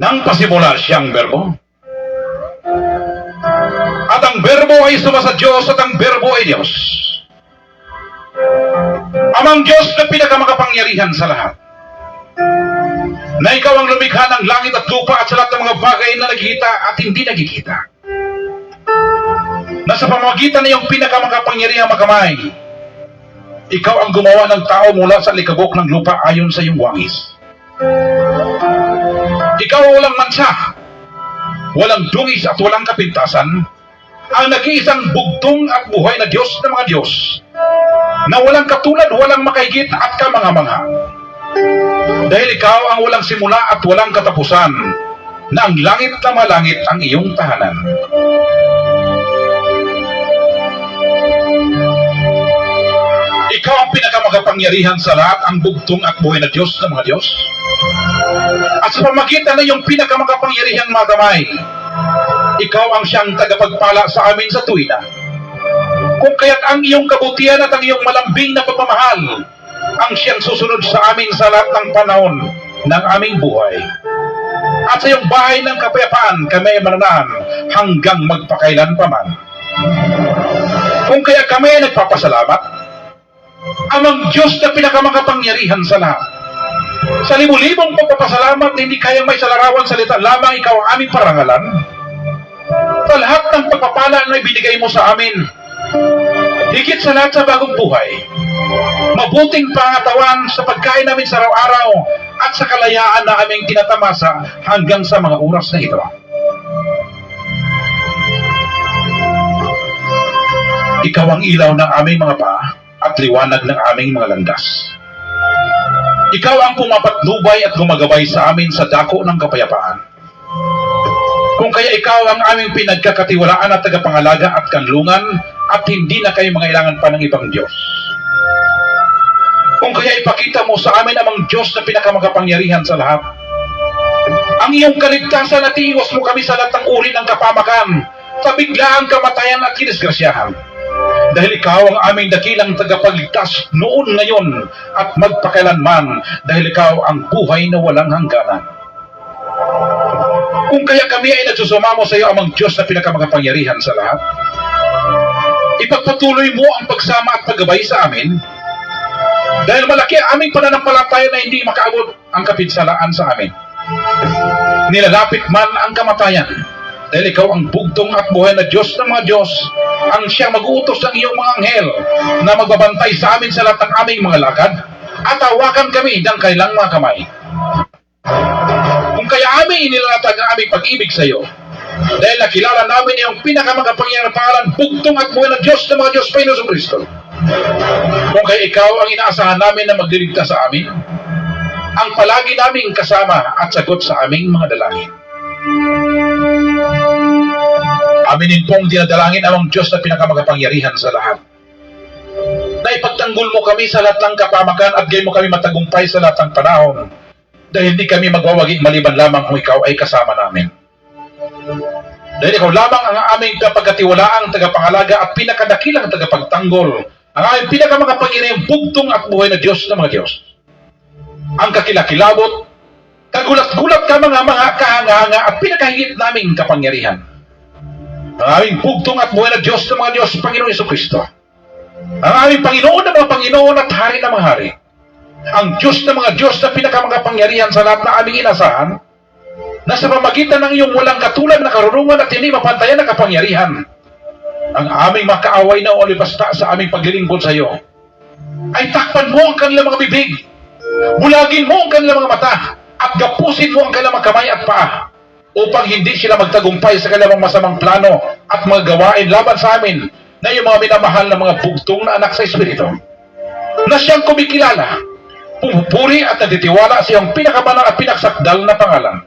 nang pasimula siyang berbo. At ang berbo ay sumasa Diyos at ang berbo ay Diyos. Amang Diyos na pinakamakapangyarihan sa lahat. Na ikaw ang lumikha ng langit at lupa at sa lahat ng mga bagay na nakikita at hindi nakikita. Na sa pamamagitan ng iyong pinakamakapangyarihang makamay, ikaw ang gumawa ng tao mula sa likabok ng lupa ayon sa iyong wangis. Ikaw walang mansa, walang dungis at walang kapintasan, ang nag-iisang bugtong at buhay na Diyos ng mga Diyos, na walang katulad, walang makahigit at kamangha-mangha. Dahil ikaw ang walang simula at walang katapusan, na ang langit na malangit ang iyong tahanan. Ikaw ang pinakamakapangyarihan sa lahat, ang bugtong at buhay na Diyos ng mga Diyos. At sa pamagitan ng iyong pinakamakapangyarihang magamay, ikaw ang siyang tagapagpala sa amin sa tuwina. Kung kaya't ang iyong kabutihan at ang iyong malambing na pagmamahal ang siyang susunod sa amin sa lahat ng panahon ng aming buhay. At sa iyong bahay ng kapayapaan kami ay mananahan hanggang magpakailan pa man. Kung kaya kami ay nagpapasalamat, amang Diyos na pinakamakapangyarihan sa lahat. Sa libu-libong pagpapasalamat na hindi kayang may salarawan salita, lamang ikaw ang aming parangalan. Sa lahat ng pagpapala na ibinigay mo sa amin, higit sa lahat sa bagong buhay, mabuting pangatawan sa pagkain namin sa araw-araw at sa kalayaan na aming tinatamasa hanggang sa mga oras na ito. Ikaw ang ilaw ng aming mga paa at liwanag ng aming mga landas. Ikaw ang pumapatnubay at gumagabay sa amin sa dako ng kapayapaan. Kung kaya ikaw ang aming pinagkakatiwalaan at tagapangalaga at kanlungan at hindi na kayo mangailangan pa ng ibang Diyos. Kung kaya ipakita mo sa amin amang Diyos na pinakamakapangyarihan sa lahat. Ang iyong kaligtasan at iiwas mo kami sa lahat ng uri ng kapamakan, sa biglaang kamatayan at kinisgrasyahan. Dahil ikaw ang aming dakilang tagapagligtas noon, ngayon at magpakailanman, dahil ikaw ang buhay na walang hangganan. Kung kaya kami ay nagsusumamo sa iyo amang Diyos na pinakamakapangyarihan sa lahat, ipagpatuloy mo ang pagsama at paggabay sa amin, dahil malaki ang aming pananampalataya na hindi makaabot ang kapinsalaan sa amin. Nilalapit man ang kamatayan, dahil ikaw ang bugtong at buhay na Diyos ng mga Diyos, ang siyang mag-uutos ng iyong mga anghel na magbabantay sa amin sa lahat ng aming mga lakad at hawakan kami ng kanilang mga kamay. Kung kaya amin inilatag ang aming pag-ibig sa iyo, dahil nakilala namin iyong pinakamakapangyarihang pangalan, bugtong at buhay na Diyos ng mga Diyos, Panginoon Kristo. Kung kaya ikaw ang inaasahan namin na magliligtas sa amin, ang palagi naming kasama at sagot sa aming mga dalangin. Aminin pong dinadalangin amang Diyos na pinakamakapangyarihan sa lahat, na ipagtanggol mo kami sa lahat ng kapamakan at gayon mo kami matagumpay sa lahat ng panahon, dahil hindi kami magwawaging maliban lamang kung ikaw ay kasama namin. Dahil ikaw lamang ang aming kapagkatiwalaang tagapangalaga at pinakadakilang tagapagtanggol, ang aming pinakamakapangyarihang bugtong at buhay na Diyos ng mga Diyos. Ang kakilakilabot, kagulat-gulat ka mga kahanga-hanga at pinakahigit naming kapangyarihan. Ang aming bugtong at buhay na Diyos ng mga Diyos, Panginoon Jesucristo. Ang aming Panginoon ng mga Panginoon at Hari ng mga Hari. Ang Diyos ng mga Diyos na pinakamakapangyarihan sa lahat na aming inasahan, na sa pamagitan ng iyong walang katulad na karunungan at hindi mapantayan na kapangyarihan, ang aming makaaway na olibasta sa aming paglilingkod sa iyo, ay takpan mo ang kanilang mga bibig, bulagin mo ang kanilang mga mata, at gapusin mo ang kanilang mga kamay at paa, upang hindi sila magtagumpay sa kanilang masamang plano at mga gawain laban sa amin na yung mga minamahal na mga bugtong na anak sa Espiritu, na siyang kumikilala, pumupuri at nagtitiwala sa iyong pinakabanal at pinaksakdal na pangalan.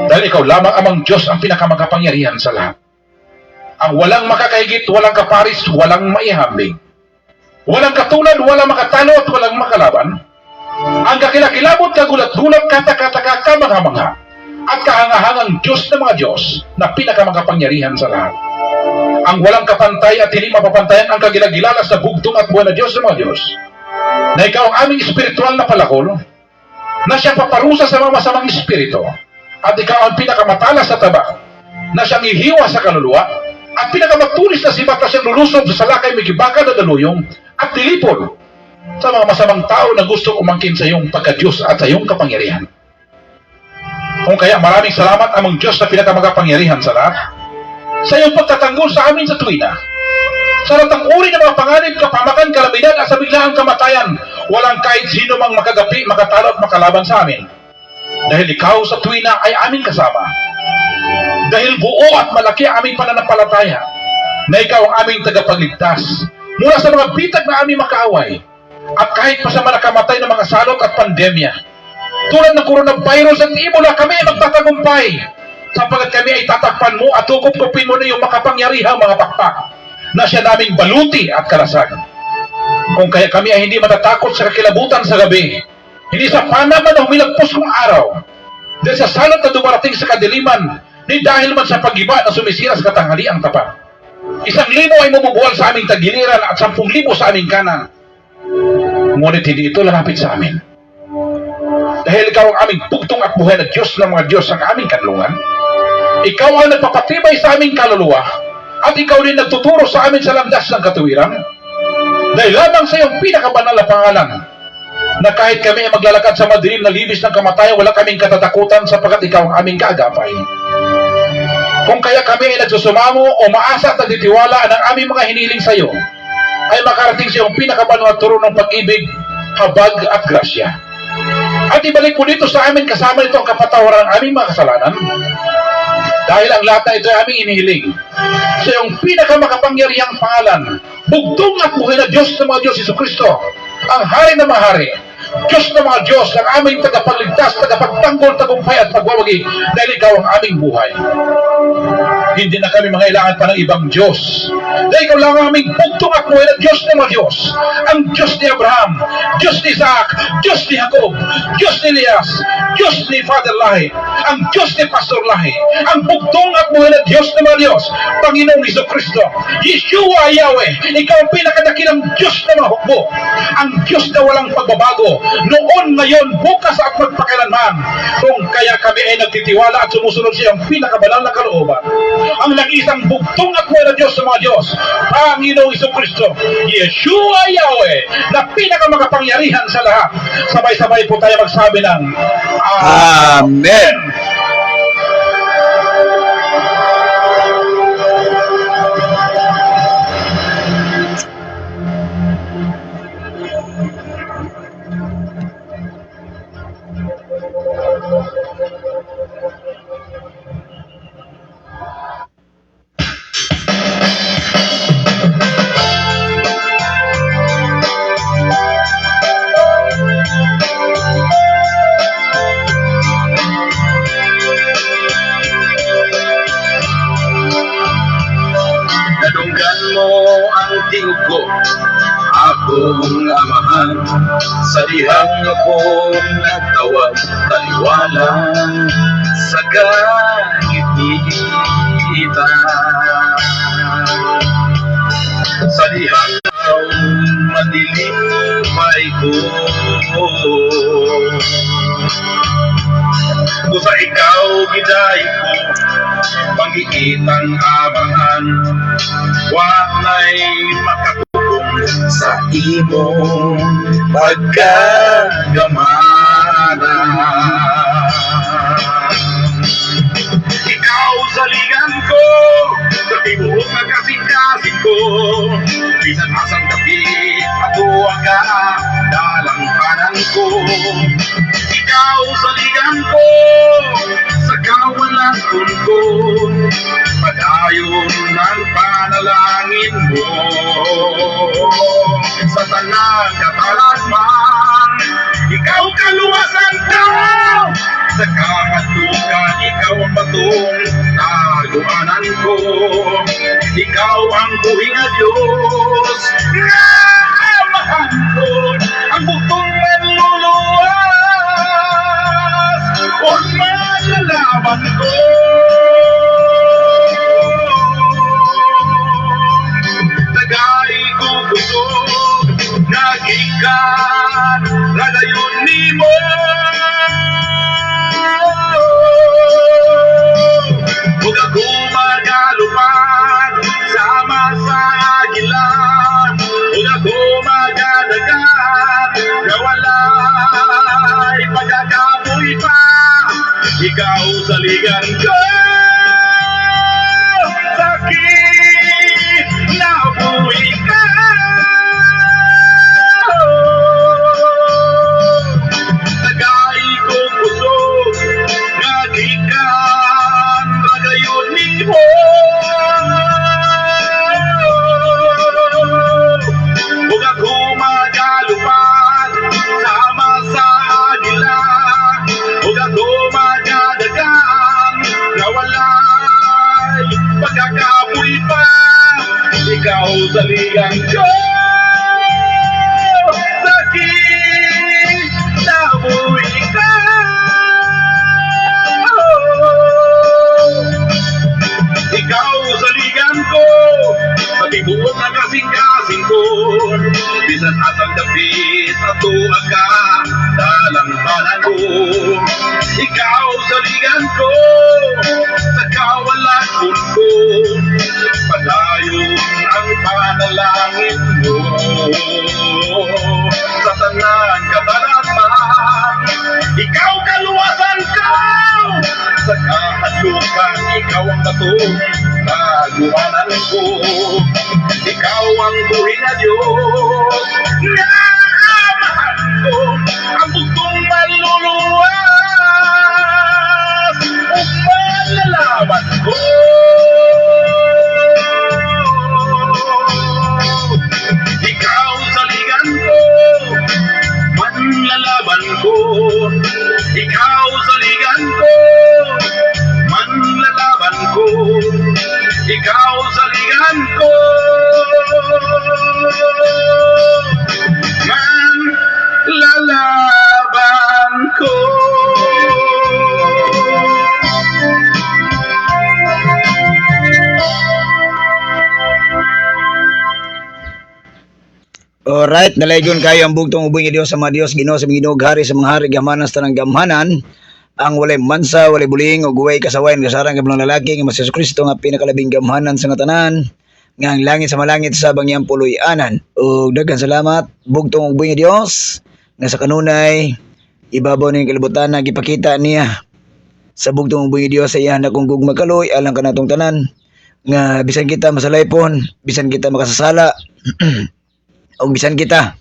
Dahil ikaw lamang amang Diyos ang pinakamakapangyarihan sa lahat. Ang walang makakahigit, walang kaparis, walang maihambing. Walang katulad, walang makatalo at walang makalaban. Ang kakilakilabot, kagulat-gulat, katakataka, kamangha-mangha, at kahangahangang Diyos ng mga Diyos na pinakamakapangyarihan sa lahat. Ang walang kapantay at hindi mapapantayan ang kagilagilala sa bugtong at buwan na Diyos ng mga Diyos, na ikaw ang aming espiritual na palakol, na siyang paparusa sa mga masamang espiritu, at ikaw ang pinakamatalas sa taba, na siyang ihiwa sa kaluluwa, at pinakamatulis na sibat na siyang lulusob sa salakay may gibaka na daluyong, at tilipon sa mga masamang tao na gusto umangkin sa iyong pagka-Diyos at sa iyong kapangyarihan. Kung kaya maraming salamat amang Diyos na pinakamagapangyarihan sa lahat, sa iyong pagtatanggol sa amin sa tuwina, sa lahat ng uri ng mga panganib, kapamakan, kalamidad at sa biglaang kamatayan, walang kahit sino mang makagapi, makatalo at makalaban sa amin. Dahil ikaw sa tuwina ay aming kasama. Dahil buo at malaki ang aming pananampalataya, na ikaw ang aming tagapagligtas mula sa mga bitag na aming makaaway, at kahit pa sa mga nakamatay ng mga salot at pandemya, tulad ng coronavirus at Ebola, kami ay magtatagumpay, sapagkat kami ay tatakpan mo at tukup-kupin mo na yung makapangyarihang mga pakpak na siya naming baluti at karasag. Kung kaya kami ay hindi matatakot sa kakilabutan sa gabi, hindi sa panaman na humilagpos kong araw, dahil sa salot na dumarating sa kadiliman, ni dahil man sa pag-iba na sumisira sa katanghaliang tapat. 1,000 ay mabubuwal sa aming tagiliran at 10,000 sa aming kanan. Ngunit hindi ito lalapit sa amin. Dahil ikaw ang aming bugtong at buhay na Diyos ng mga Diyos ang aming kanlungan. Ikaw ang nagpapatibay sa aming kaluluwa, at ikaw din nagtuturo sa amin sa landas ng katuwiran. Dahil lamang sa iyong pinakabanal na pangalan, na kahit kami ay maglalakad sa madilim na libis ng kamatayan, wala kaming katatakutan sapagkat ikaw ang aming kaagapay. Kung kaya kami ay nagsusumamo o maasa at nagtitiwala ng aming mga hiniling sa iyo, ay makarating sa iyong pinakabanal na turo ng pag-ibig, habag at grasya. At ibalik mo dito sa amin kasama nito ang kapatawaran ng aming mga kasalanan. Dahil ang lahat na ito ay aming inihiling sa iyong pinakamakapangyarihang pangalan, bugtong at buhay na Diyos ng mga Diyos, Jesucristo, ang hari ng mga hari, Diyos ng mga Diyos, ang aming tagapagligtas, tagapagtanggol, tagumpay at pagwawagi, dahil ikaw ang aming buhay. Hindi na kami mangailangan pa ng ibang Diyos, dahil ikaw lang ang aming bugtong at buhay na Diyos ng mga Diyos, ang Diyos ni Abraham, Diyos ni Isaac, Diyos ni Jacob, Diyos ni Elias, Diyos ni Father Lahi, ang Diyos ni Pastor Lahi, ang bugtong at buhay na Diyos ng mga Diyos, Panginoong Jesucristo, Yeshua Yahweh, ikaw ang pinakadakilang Diyos ng mga hukbo, ang Diyos na walang pagbabago, noon, ngayon, bukas at magpakailanman. Kung kaya kami ay nagtitiwala at sumusunod sa iyong pinakabanal na kalooban, ang nag-isang bugtong at buhay na Diyos sa mga Diyos, Panginoong Jesucristo, Yeshua Yahweh, na pinakamakapangyarihan sa lahat. Sabay-sabay po tayo magsabi ng Amen. Nadunggan mo ang tingog ko, akong amahan, sa dihang akong nagtawag, taliwala sa kahipitan. Sa dihang ang madilipay ko, sa ikaw giday ko, pag-iitang amahan, walay makatulong sa imong pagkagamana. Ikaw sa ligan ko, sa tibuok na kasing-kasing ko, bisan asang kapit, atuwa ka, dalang panan ko. Ikaw sa ligan ko, sa kawalan ko, pag-ayon ng panalangin mo. Sa tanang katalasman, ikaw kaluwasan ko. Sa kahatukan, ikaw ang batong taguanan ko. Ikaw ang buhay na Diyos na amahan ko. Ang butong manluluwas, huwag malalaban ko. Tagay ko kusog, nagikan, lagayon ni mo. ikaw saligan ko. Sakit na buhay ka. Tagay ko puso ngagikan ragayon nimo. Huwag ako magalupad sama sa agila. Huwag ako magadagan na walay pagkakapoy pa. Ikaw saligan ko. Sakit na buhay ka. Ikaw saligan ko. Pag-ibuot na kasing-kasing ko. Bisan atang dapit ato ka dalang tanan ko. Ikaw saligan ko. Sa kawalan ko. Padayon ang panalangin mo. Sa tanan katanatan, ikaw kaluwasan ka. Sa kahadlukan, ikaw ang batong naguhanan ko. Ikaw ang buhay na Diyos na amahan ko. Ang bugtong maluluwas o malalaman ko. Ikaw saligan ko, manlalaban ko. Ikaw saligan ko, manlalaban ko. Ikaw saligan ko, manlalaban ko. Alright, nalaygon kayo ang bugtong ubing Dios sa mga Dios, Ginoo sa mga Ginoo, hari sa mga hari, gamanan sa tanang gamhanan, ang walay mansa, walay buling, o guway kasawayan, kasarang kabilang lalaki, nga mas Yesu Kristo nga pinakalabing gamhanan sa nga tanan, nga ang langit sa malangit sa bangyang puloy anan. O daghang salamat, bugtong ubing Dios, nga sa kanunay, ibabaw ning kalibutan na gipakita niya sa bugtong ubing Dios sa iyan na kung gugmagkaloy, alang kanatong tanan, nga bisan kita masalaypon, bisan kita makasasala, o bisan kita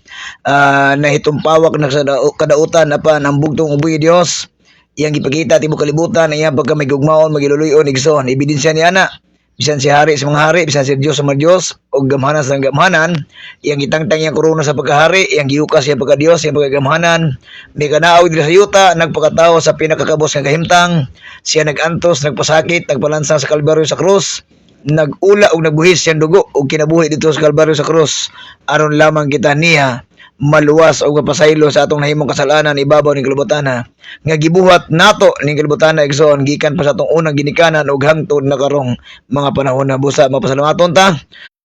nahitumpawak na sa kadautan apan ang bugtong uboy Dios iyang gipakita tibuok kalibutan iyang pagka may gugmaon magiluloyon igsoon ebidensya ni ana bisan si hari sa mga hari bisan si Dios sa mga Dios og gamhanan sa gamhanan iyang gitangtang iyang korona sa pagkahari iyang giukas iyang pagka Dios iyang pagkagamhanan may kanaaw dili sa yuta nagpakatawo sa pinakakabos nga kahimtang siya nagantos nagpasakit nagpalansang sa Kalbaryo sa krus nagula og nagbuhis siyang dugo og kinabuhi dito sa Kalbaryo sa krus aron lamang kita niya maluwas og mapasaylo sa atong nahimong kasalanan ibabaw ning kalibutan nga gibuhat nato ning kalibutan igsoon gikan pa sa atong unang ginikanan ug hangtod na karong mga panahon na busa mapasalamaton ta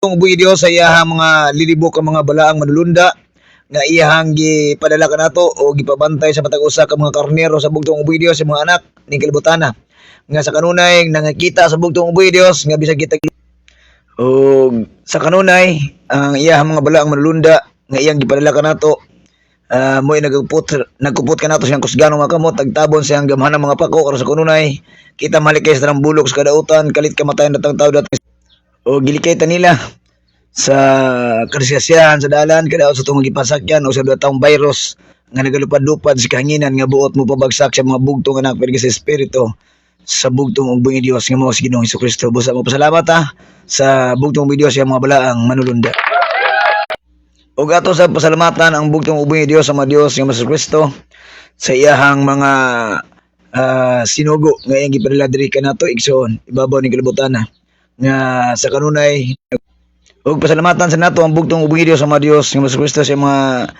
kung buhi Dios sa iyahang mga lilibok ang mga balaang manulunda nga iyahang gipadala kanato o gipabantay sa matag usa ka mga karnero sa bugtong buhi Dios sa mga anak ning kalibutan nga sa kanunay nangakita sa bugtong uboy Dios nga bisag kita o sa kanunay ang iyang mga balaang manulunda nga iyang gipadala kanato mo'y nagkupot kanato siyang kusgano nga kamot tagtabon siyang gamhanang mga pako aron sa kanunay kita malikay sa bulok sa kadautan kalit kamatayon datang tao dati o gilikay ta nila sa karsiyasihan sa dalan kadaot sa tungod gipasakyan o sa taong virus nga nagalupad-lupad sa kahanginan nga buot mo pabagsak sa mga bugtong anak pergi sa espiritu sa bugtong ubing Dios nga mao si Ginoong Hesukristo. Busa mo pasalamat sa bugtong ubing Dios sa mga balaang manulunda. Ug ato sa pasalamatan ang bugtong ubing Dios sa mga Dios nga Hesukristo sa iyahang mga sinugo nga iyang gipadala diri kanato igsoon ibabaw ning kalibutan nga sa kanunay ug pasalamatan sa nato ang bugtong ubing Dios sa mga Dios nga Hesukristo sa mga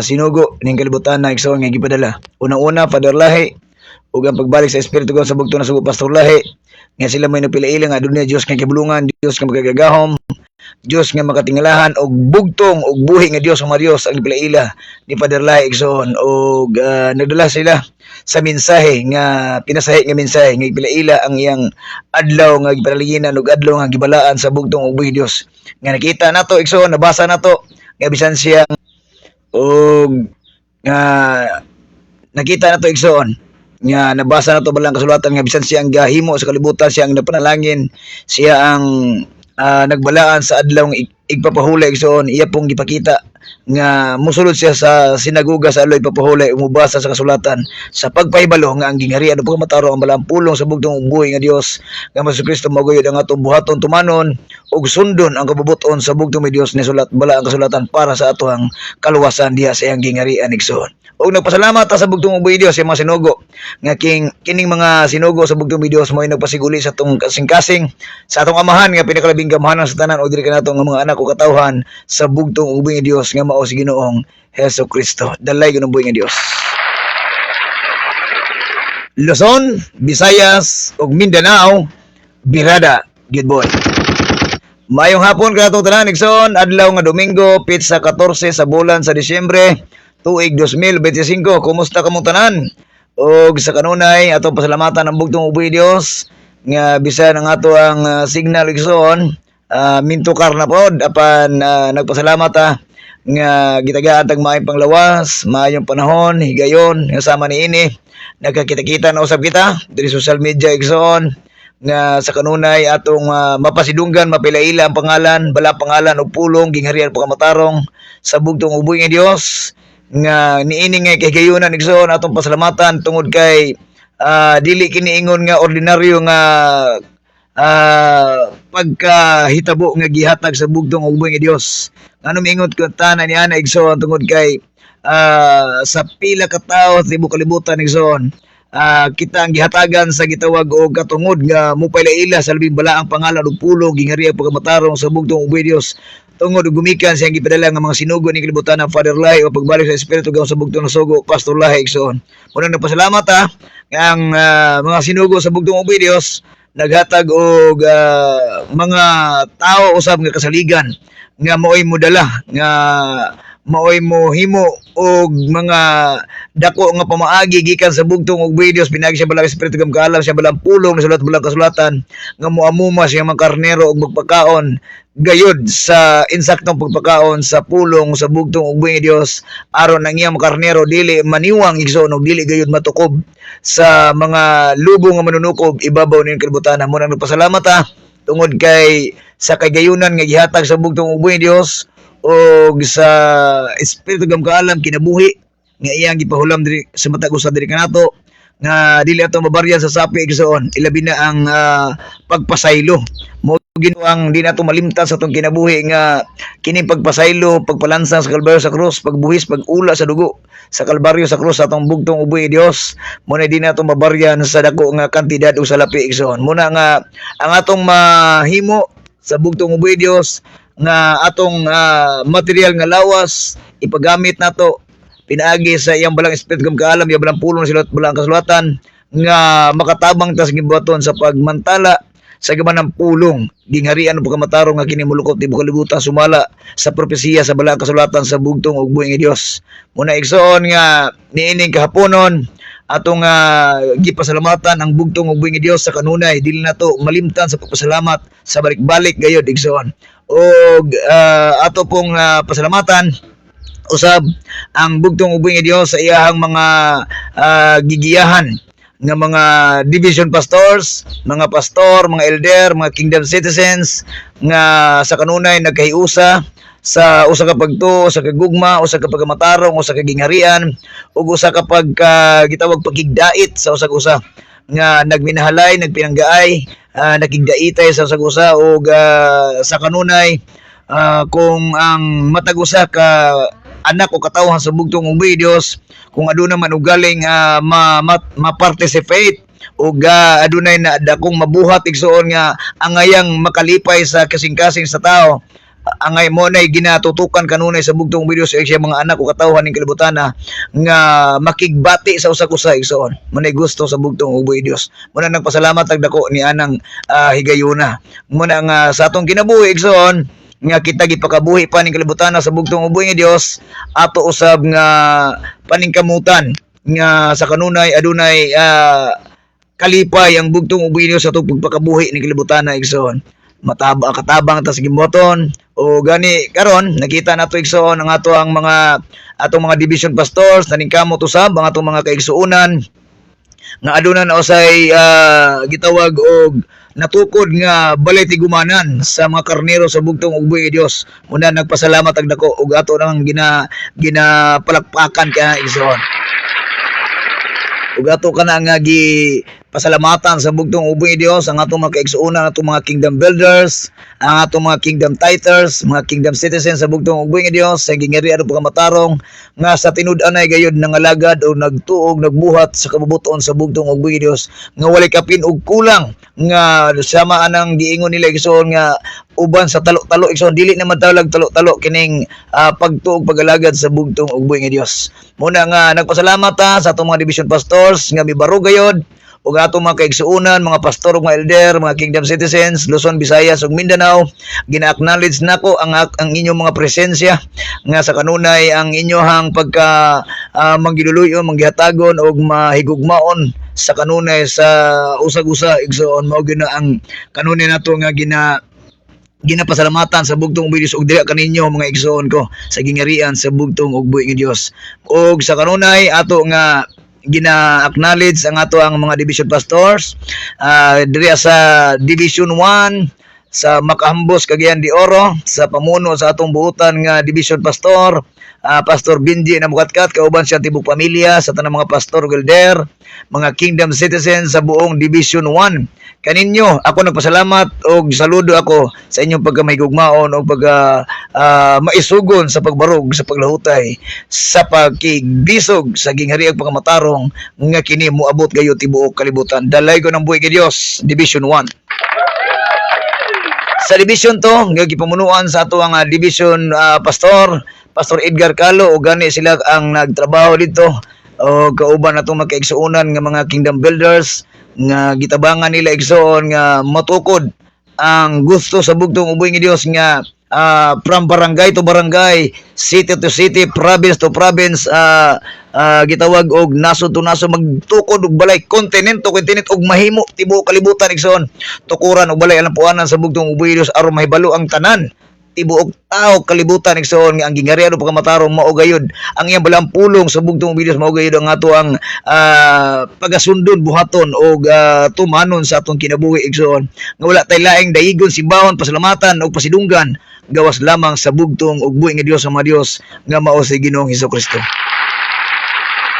sinugo ning kalibutan igsoon nga gipadala. Una-una Father Lahi ug ang pagbalik sa espiritu ko sa bugtong na sugo Pastor Lahi nga sila may napila-ila nga aduna Dios nga kibulungan Dios nga magagahom Dios nga makatingalahan og bugtong og buhi nga Dios ang mga Dios ang ipila-ila ni Father Lahi igsoon og nagdala sila sa mensahe nga pinasahi nga mensahe nga ipila-ila ang iyang adlaw nga gipaliginan ug adlaw nga gibalaan sa bugtong og buhi Dios nga nakita nato igsoon nabasa nato nga bisan siya og nakita nato igsoon nga nabasa na to balang kasulatan nga bisan siya ang gahimo sa kalibutan, siya ang napanalangin, siya ang nagbalaan sa adlaw ng igpapahulay igsoon, iya pong gipakita nga musulod siya sa sinaguga sa aloy papahulay, umubasa sa kasulatan sa pagpahibalo nga ang gingharian o pagmataro ang balang pulong sa bugtong buhi nga Dios nga Hesus Kristo maguyod ang atong buhaton tumanon ug sundon ang kabubuton sa bugtong may Dios ni sulat bala ang kasulatan para sa atoang kaluwasan diha sa iyang gingharian igsoon. Og nagpasalamat ta sa bugtong uboy Dios sa mga sinugo nga kining mga sinugo sa bugtong uboy Dios mo ay nagpasiguli sa atong kasing-kasing sa atong amahan nga pinakalabing gamhanan sa tanan o diri kanato nga mga anak o katawhan sa bugtong uboy Dios nga mao si Ginoong Hesus Kristo. Dalay gyud ang buhi nga Dios. Luzon, Visayas ug Mindanao, birada good boy. Mayong hapon kanatong tanan igsoon, adlaw nga Domingo, pitsa 14 sa bulan sa Disyembre tuig 2025. Kumusta kamong tanan? Og sa kanunay atong pasalamatan ang bugtong uboy Dios nga bisan ang ato ang signal igsoon, mintukar na pod apan nagpasalamat nga gitagaan tag maayong panglawas, maayong panahon, higayon nga sama niini nagkakita-kita na usab kita diri social media igsoon nga sa kanunay atong mapasidunggan, mapilaila ang pangalan, bala pangalan og pulong gingharian pagkamatarong sa bugtong uboy nga Dios nga niini nga kay igsoon atong pasalamatan tungod kay dili kini ingon nga ordinaryo nga pagkahitabo nga gihatag sa bugtong uboy nga Dios. Ano miingon ko tanan ni ana igsoon tungod kay sa pila ka tawo sa tibuok kalibutan igsoon, kita ang gihatagan sa gitawag og katungod nga mupaylaila sa labing balaang pangalan ug pulong gingharian pagkamatarong sa bugtong uboy Dios tungod og gumikan siyang gipadala nga mga sinugo ni kalibutan ng Father Lahi o pagbalik sa espiritu gaw sa bugtong ng sugo Pastor Lahi igsoon. Muna nagpasalamat nga ang mga sinugo sa bugtong uboy Dios naghatag og mga tao usab nga kasaligan nga maoy modala nga maoy mo himo og mga dako nga pamaagi gikan sa bugtong ug videos pinagi siya balang espiritu gam kaalam siya balang pulong na sulat balang kasulatan nga moamuma siya mga karnero og magpakaon gayud sa insaktong pagpakaon sa pulong sa bugtong ug buhi Dios aron ang iyang karnero dili maniwang igsoon og dili gayud matukob sa mga lubo nga manunukob ibabaw ning kalibutan. Mo nang nagpasalamat tungod kay sa kagayunan nga gihatag sa bugtong ug buhi Dios og sa espiritu gam kaalam kinabuhi nga iyang gipahulam diri sa matag usa diri kanato nga dili ato mabaryan sa sapi igsoon, ilabi na ang pagpasaylo. Mo ginuang di nato malimtan sa atong kinabuhi nga kining pagpasaylo, pagpalansang sa kalbaryo sa krus, pagbuhis, pag-ula sa dugo sa kalbaryo sa krus sa atong bugtong uboy Dios. Mo na di nato mabaryan sa dako nga kantidad o salapi igsoon. Muna nga ang atong mahimo sa bugtong uboy Dios nga atong material nga lawas ipagamit nato pinaagi sa iyang balang espiritu gam kaalam iya balang pulong na silat balang kasulatan nga makatabang tas gibuhaton sa pagmantala sa gaman ng pulong gingharian ug pagkamatarong nga kini mulukot tibuok kalibutan sumala sa propesiya sa balang kasulatan sa bugtong ug buhi nga Dios. Muna igsoon nga niining kahaponon atong gipasalamatan ang bugtong ug buhi nga Dios sa kanunay dili nato malimtan sa pagpasalamat sa balik-balik gayud igsoon. Og ato pong pasalamatan usab ang bugtong ug buhi nga Dios sa iyahang mga gigiyahan nga mga division pastors, mga pastor, mga elder, mga kingdom citizens nga sa kanunay nagkahiusa sa usa ka pagtuo, usa ka gugma, usa ka pagkamatarong, usa ka gingharian ug usa ka gitawag pagkigdait sa usa ka usa nga nagminahalay, nagpinanggaay, nakigdaitay sa usa ka usa ug sa kanunay kung ang matag usa ka anak o katawhan sa bugtong uboy Dios kung aduna man ugaling ma-participate o adunay na dakong mabuhat igsoon nga angayang makalipay sa kasing-kasing sa tao angay mo nay ginatutukan kanunay sa bugtong uboy Dios siya mga anak o katawhan ning kalibutan nga makigbati sa usa-usa igsoon manay gusto sa bugtong uboy Dios. Muna nagpasalamat ag dako ni anang higayuna muna nga sa atong kinabuhi igsoon nga kita gipakabuhi pa ning kalibutan sa bugtong uboy nga Dios ato usab nga paningkamutan nga sa kanunay adunay kalipay ang bugtong uboy Dios sa atong pagpakabuhi ning kalibutan igsoon. Katabang ta sa gimboton o gani karon nakita nato igsoon ang atong mga division pastors naningkamot usab ang atong mga kaigsuonan nga aduna na usay gitawag og natukod nga balay tigumanan sa mga karnero sa bugtong ug buhi nga Dios. Muna nagpasalamat ang dako ug ato nang ginapalakpakan kaya igsoon. Ug ato kana nga gi pasalamatan sa bugtong ubong Dios ang atong mga kaigsuonan, atong mga kingdom builders, ang atong mga kingdom tithers, mga kingdom citizens sa bugtong ubong Dios sa gingari aron pagamatarong nga sa tinud-anay gayud nangalagad o nagtuog nagbuhat sa kabubuton sa bugtong ubong Dios nga walay kapin og kulang nga sama anang giingon nila igsoon nga uban sa talo-talo igsoon dili na matawag talo-talo kining pagtuog pagalagad sa bugtong ubong Dios. Muna nga nagpasalamat sa atong mga division pastors nga mibarog gayud ug atong mga kaigsuonan, mga pastor ug mga elder, mga kingdom citizens, Luzon, Visayas ug Mindanao. Gina-acknowledge nako ang inyong mga presensya nga sa kanunay ang inyohang pagka manggiluluyon, manggihatagon ug mahigugmaon sa kanunay sa usag-usa igsoon mao gyud na ang kanunay nato nga ginapasalamatan sa bugtong ubong Dios ug dira kaninyo mga igsoon ko sa gingarian sa bugtong ug buhi nga Dios. Ug sa kanunay ato nga gina-acknowledge ang ato ang mga division pastors diri sa Division 1 sa Macahambos, Cagayan de Oro sa pamuno sa atong buutan nga division pastor Pastor Benji Namukatkat kauban siya tibok pamilya sa tanang mga pastor Gilder, mga kingdom citizens sa buong Division 1. Kaninyo ako nagpasalamat og saludo ako sa inyong pagkamahigugmaon o maisugon sa pagbarog sa paglahutay sa pagkigbisog sa ginghariag pagkamatarong nga kini moabot gayo tibuok kalibutan. Dalay ko ng buhi nga Dios, Division 1. Sa Division 2 nga gipamunuan sa ato ang Division Pastor Edgar Calo o gani sila ang nagtrabaho dito o kauban natong magkaigsuonan nga mga kingdom builders nga gitabangan nila igsoon nga matukod ang gusto sa bugtong ubong nga Dios nga from barangay to barangay, city to city, province to province, gitawag og nasod to nasod magtukod og balay continent to continent og mahimo tibuok kalibutan igsoon tukuran og balay alang puanan sa bugtong ubong nga Dios aron mahibalo ang tanan tibuok tao kalibutan igsoon nga ang gingarian pagkamatarong mao gayud ang iyang balang pulong sa bugtong ubong Dios mao gayud ang ato ang pagasundon buhaton og tumanon sa atong kinabuhi igsoon nga wala tay laing dayigon simbahon pasalamatan og pasidunggan gawas lamang sa bugtong ug buhi nga Dios sa mga Dios nga mao si Ginoong Hesukristo.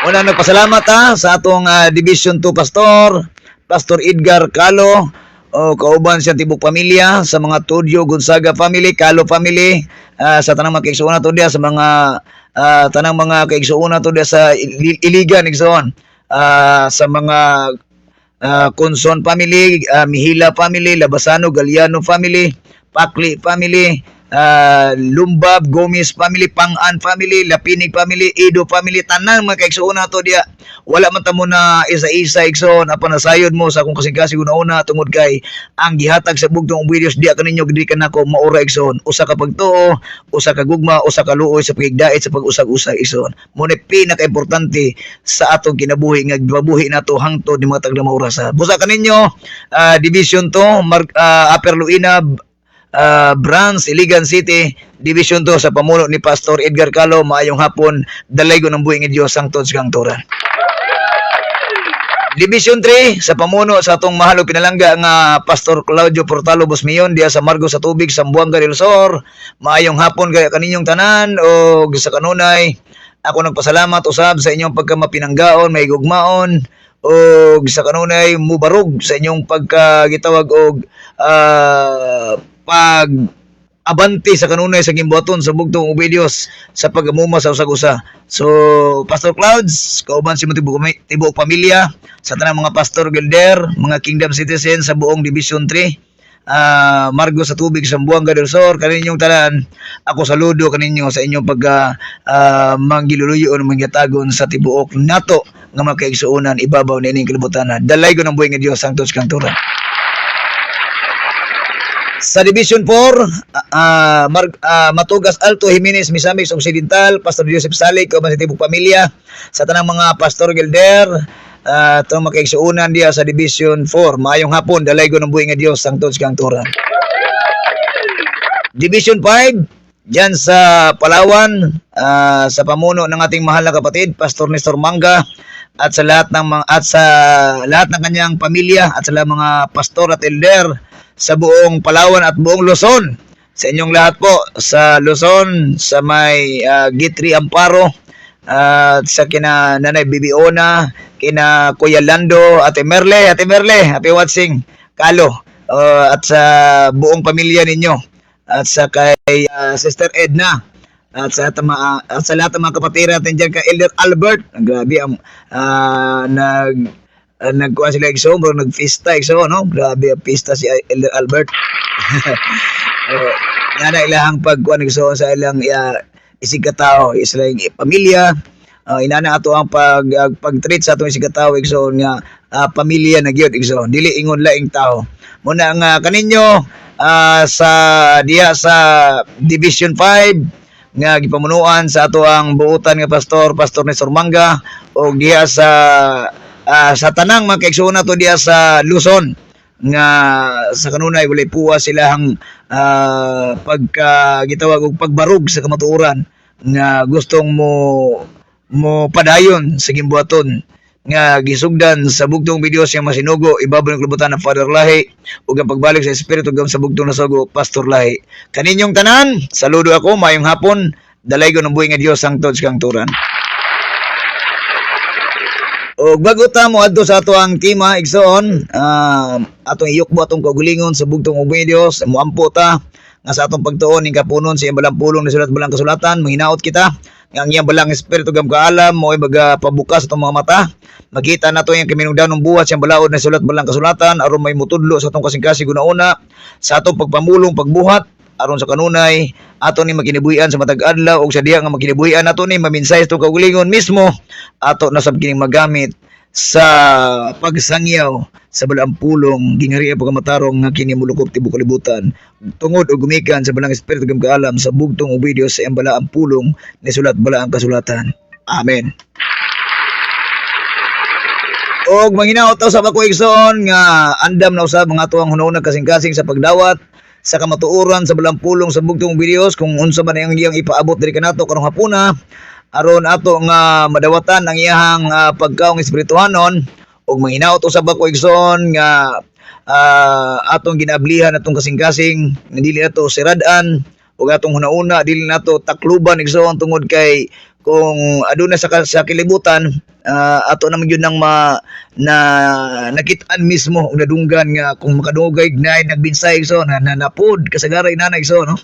Una nagpasalamat sa atong Division 2 Pastor Edgar Calo o kauban siya tibok pamilya sa mga Tudyo Gonzaga family, Calo family, sa tanang mga kaigsuonan to dia sa mga tanang mga kaigsuonan to dia sa Iligan igsoon, sa mga Conson family, Mihila family, Labasano Galiano family, Pakli family, Lumbab, Gomez family, Pangan family, Lapinig family, Edo family, tanan mga kaigsuonan to dia. Wala man tamo na isa-isa igsoon apan nasayod mo sa akong kasing-kasing una-una tungod kay ang gihatag sa bugtong ubong Dios diya kaninyo gidi kanako maura igsoon. Usa ka pagtuo, usa ka gugma, usa ka luoy sa pagigdait sa pag-usag-usag igsoon. Mo ni pinaka-importante sa atong kinabuhi nga gibabuhi nato hangtod ni mga taga maura sa. Busa kaninyo Division 2 Upper Luina Branch, Iligan City, Division 2 sa pamuno ni Pastor Edgar Calo. Maayong hapon, dalay ko ng buhi nga Dios ang tod sa kangturan. Division 3 sa pamuno sa atong mahal ug pinalangga nga Pastor Claudio Portalo Bosmion diya sa Margo sa Tubig, Sambuanga del Sur. Maayong hapon kay kaninyong tanan o sa kanunay ako nagpasalamat usab sa inyong pagkamapinanggaon, mahigugmaon o sa kanunay mubarog sa inyong pagkagitawag og pag abante sa kanunay sa gimbuhaton sa bugtong ubong Dios sa pagamuma sa usag-usa. So Pastor Clouds, kauban si tibuok pamilya sa tanang mga pastor Gilder, mga kingdom citizens sa buong Division 3, Margo sa Tubig, Sambuanga del Sur, kaninyong tanan, ako saludo kaninyo sa inyong pagka manggiluluyon, mangyatagon sa tibuok nato nga mga kaigsuonan ibabaw nining kalibutan. Dalay ko ng buhi nga Dios ang tos kanturan. Sa Division 4, Matugas Alto, Jimenez, Misamis Occidental, Pastor Joseph Salik, kauban sa tibok pamilya sa tanang mga Pastor Gilder, itong makaigsuunan diya sa Division 4. Maayong hapon, dalay ko ng buhi nga Dios ang tod sa kangturan. Division 5, dyan sa Palawan, sa pamuno ng ating mahal na kapatid, Pastor Nestor Manga, at sa lahat ng mga at sa lahat ng kanyang pamilya at sa lahat mga pastor at elder sa buong Palawan at buong Luzon. Sa inyong lahat po sa Luzon, sa may Gitri Amparo, at sa kina Nanay Bibiona, kina Kuya Lando, Ate Merle, happy watching, Kalo, at sa buong pamilya ninyo, at sa kay Sister Edna, at sa lahat ng mga kapatid natin dyan, kay Elder Albert. Grabe ang nagkuha sila igso, bro, nagfista igso, no? Grabe ang pista si Elder Albert. Yan na ilahang pagkuha igso sa ilang isig katao, islang pamilya. Inana ato ang pag-treat sa atong isig katao igso nga pamilya na gyud igso, dili ingon laing tao. Muna nga kaninyo sa diha sa Division 5 nga gipamunuan sa ato ang buutan nga Pastor Nestor Manga, o diha sa tanang mga kaigsoon nato diha sa Luzon nga sa kanunay walay puwa silahang pagka gitawag og pagbarug sa kamatuoran nga gustong mo padayon sa gimbuhaton nga gisugdan sa bugtong video siyang masinugo ibabaw ng klubutan ng Father Lahi ug ang pagbalik sa espiritu gam sa bugtong nasugo Pastor Lahi. Kaninyong tanan, saludo ako, mayong hapon, dalay ko ng buhay nga Dios ang tots kang turan. O bago ta mo adto sa ato ang tema igsoon, atong iyukbo atong kaugalingon sa bugtong ug Dios, moampo ta nga sa atong pagtuon ning kapunon sa iyang balang pulong ni sulat balang kasulatan, manghinaot kita nga ang iyang balang espiritu gam kaalam mo ay magapabukas atong mga mata, makita nato yung kaminungdanong buhat siyang balaod na sulat balang kasulatan aron may mutudlo sa atong kasing-kasing una sa atong pagpamulong pagbuhat aron sa kanunay ato ni makinibuhian sa matag adlaw ug sa diha nga makinibuhian nato ni maminsay sa kaugalingon mismo ato na sab kining magamit sa pagsangyaw sa balang pulong gingharian pagkamatarong nga kini mulukop tibok kalibutan tungod og gumikan sa balang espiritu gam kaalam sa bugtong ug video sa iyang balaang pulong ni sulat balaang kasulatan. Amen. Og manghinaot taw sa ako igsoon nga andam na usab mga tuang hunahunag kasing-kasing sa pagdawat sa kamatuoran sa balang pulong sa bugtong videos kung unsa man ang iyang ipaabot diri kanato karong hapuna aron ato nga madawatan ang iyang pagkaong espirituhanon. Og manghinaot usab ako igsoon nga atong ginablihan atong kasing-kasing nga dili nato siradan ug atong hunauna dili nato takluban igsoon tungod kay kung aduna sa kilibutan ato naman yun nang nakitaan mismo ug nadunggan nga kung makadugay na nagbinsay so nanapod kasagaray nanay so no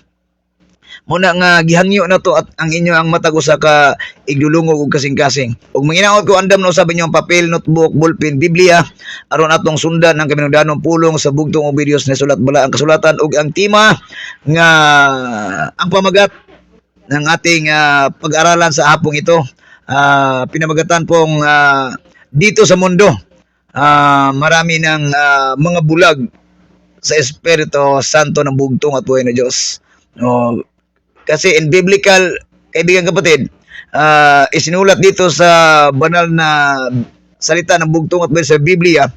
muna nga gihangyo na to at ang inyo ang matag usa ka igdulungog ug kasing-kasing ug manginaot ko andam na usab inyo ang papel, notebook, ballpen, Biblia aron atong sundan ang kaminungdanong pulong sa bugtong ug videos na sulat bala ang kasulatan ug ang tema nga ang pamagat ng ating pag-aralan sa hapong ito pinamagatan pong dito sa mundo marami ng mga bulag sa Espiritu Santo ng bugtong at buhay na Diyos. Kasi in biblical, kaibigan kapatid, isinulat dito sa banal na salita ng bugtong at buhay sa Biblia,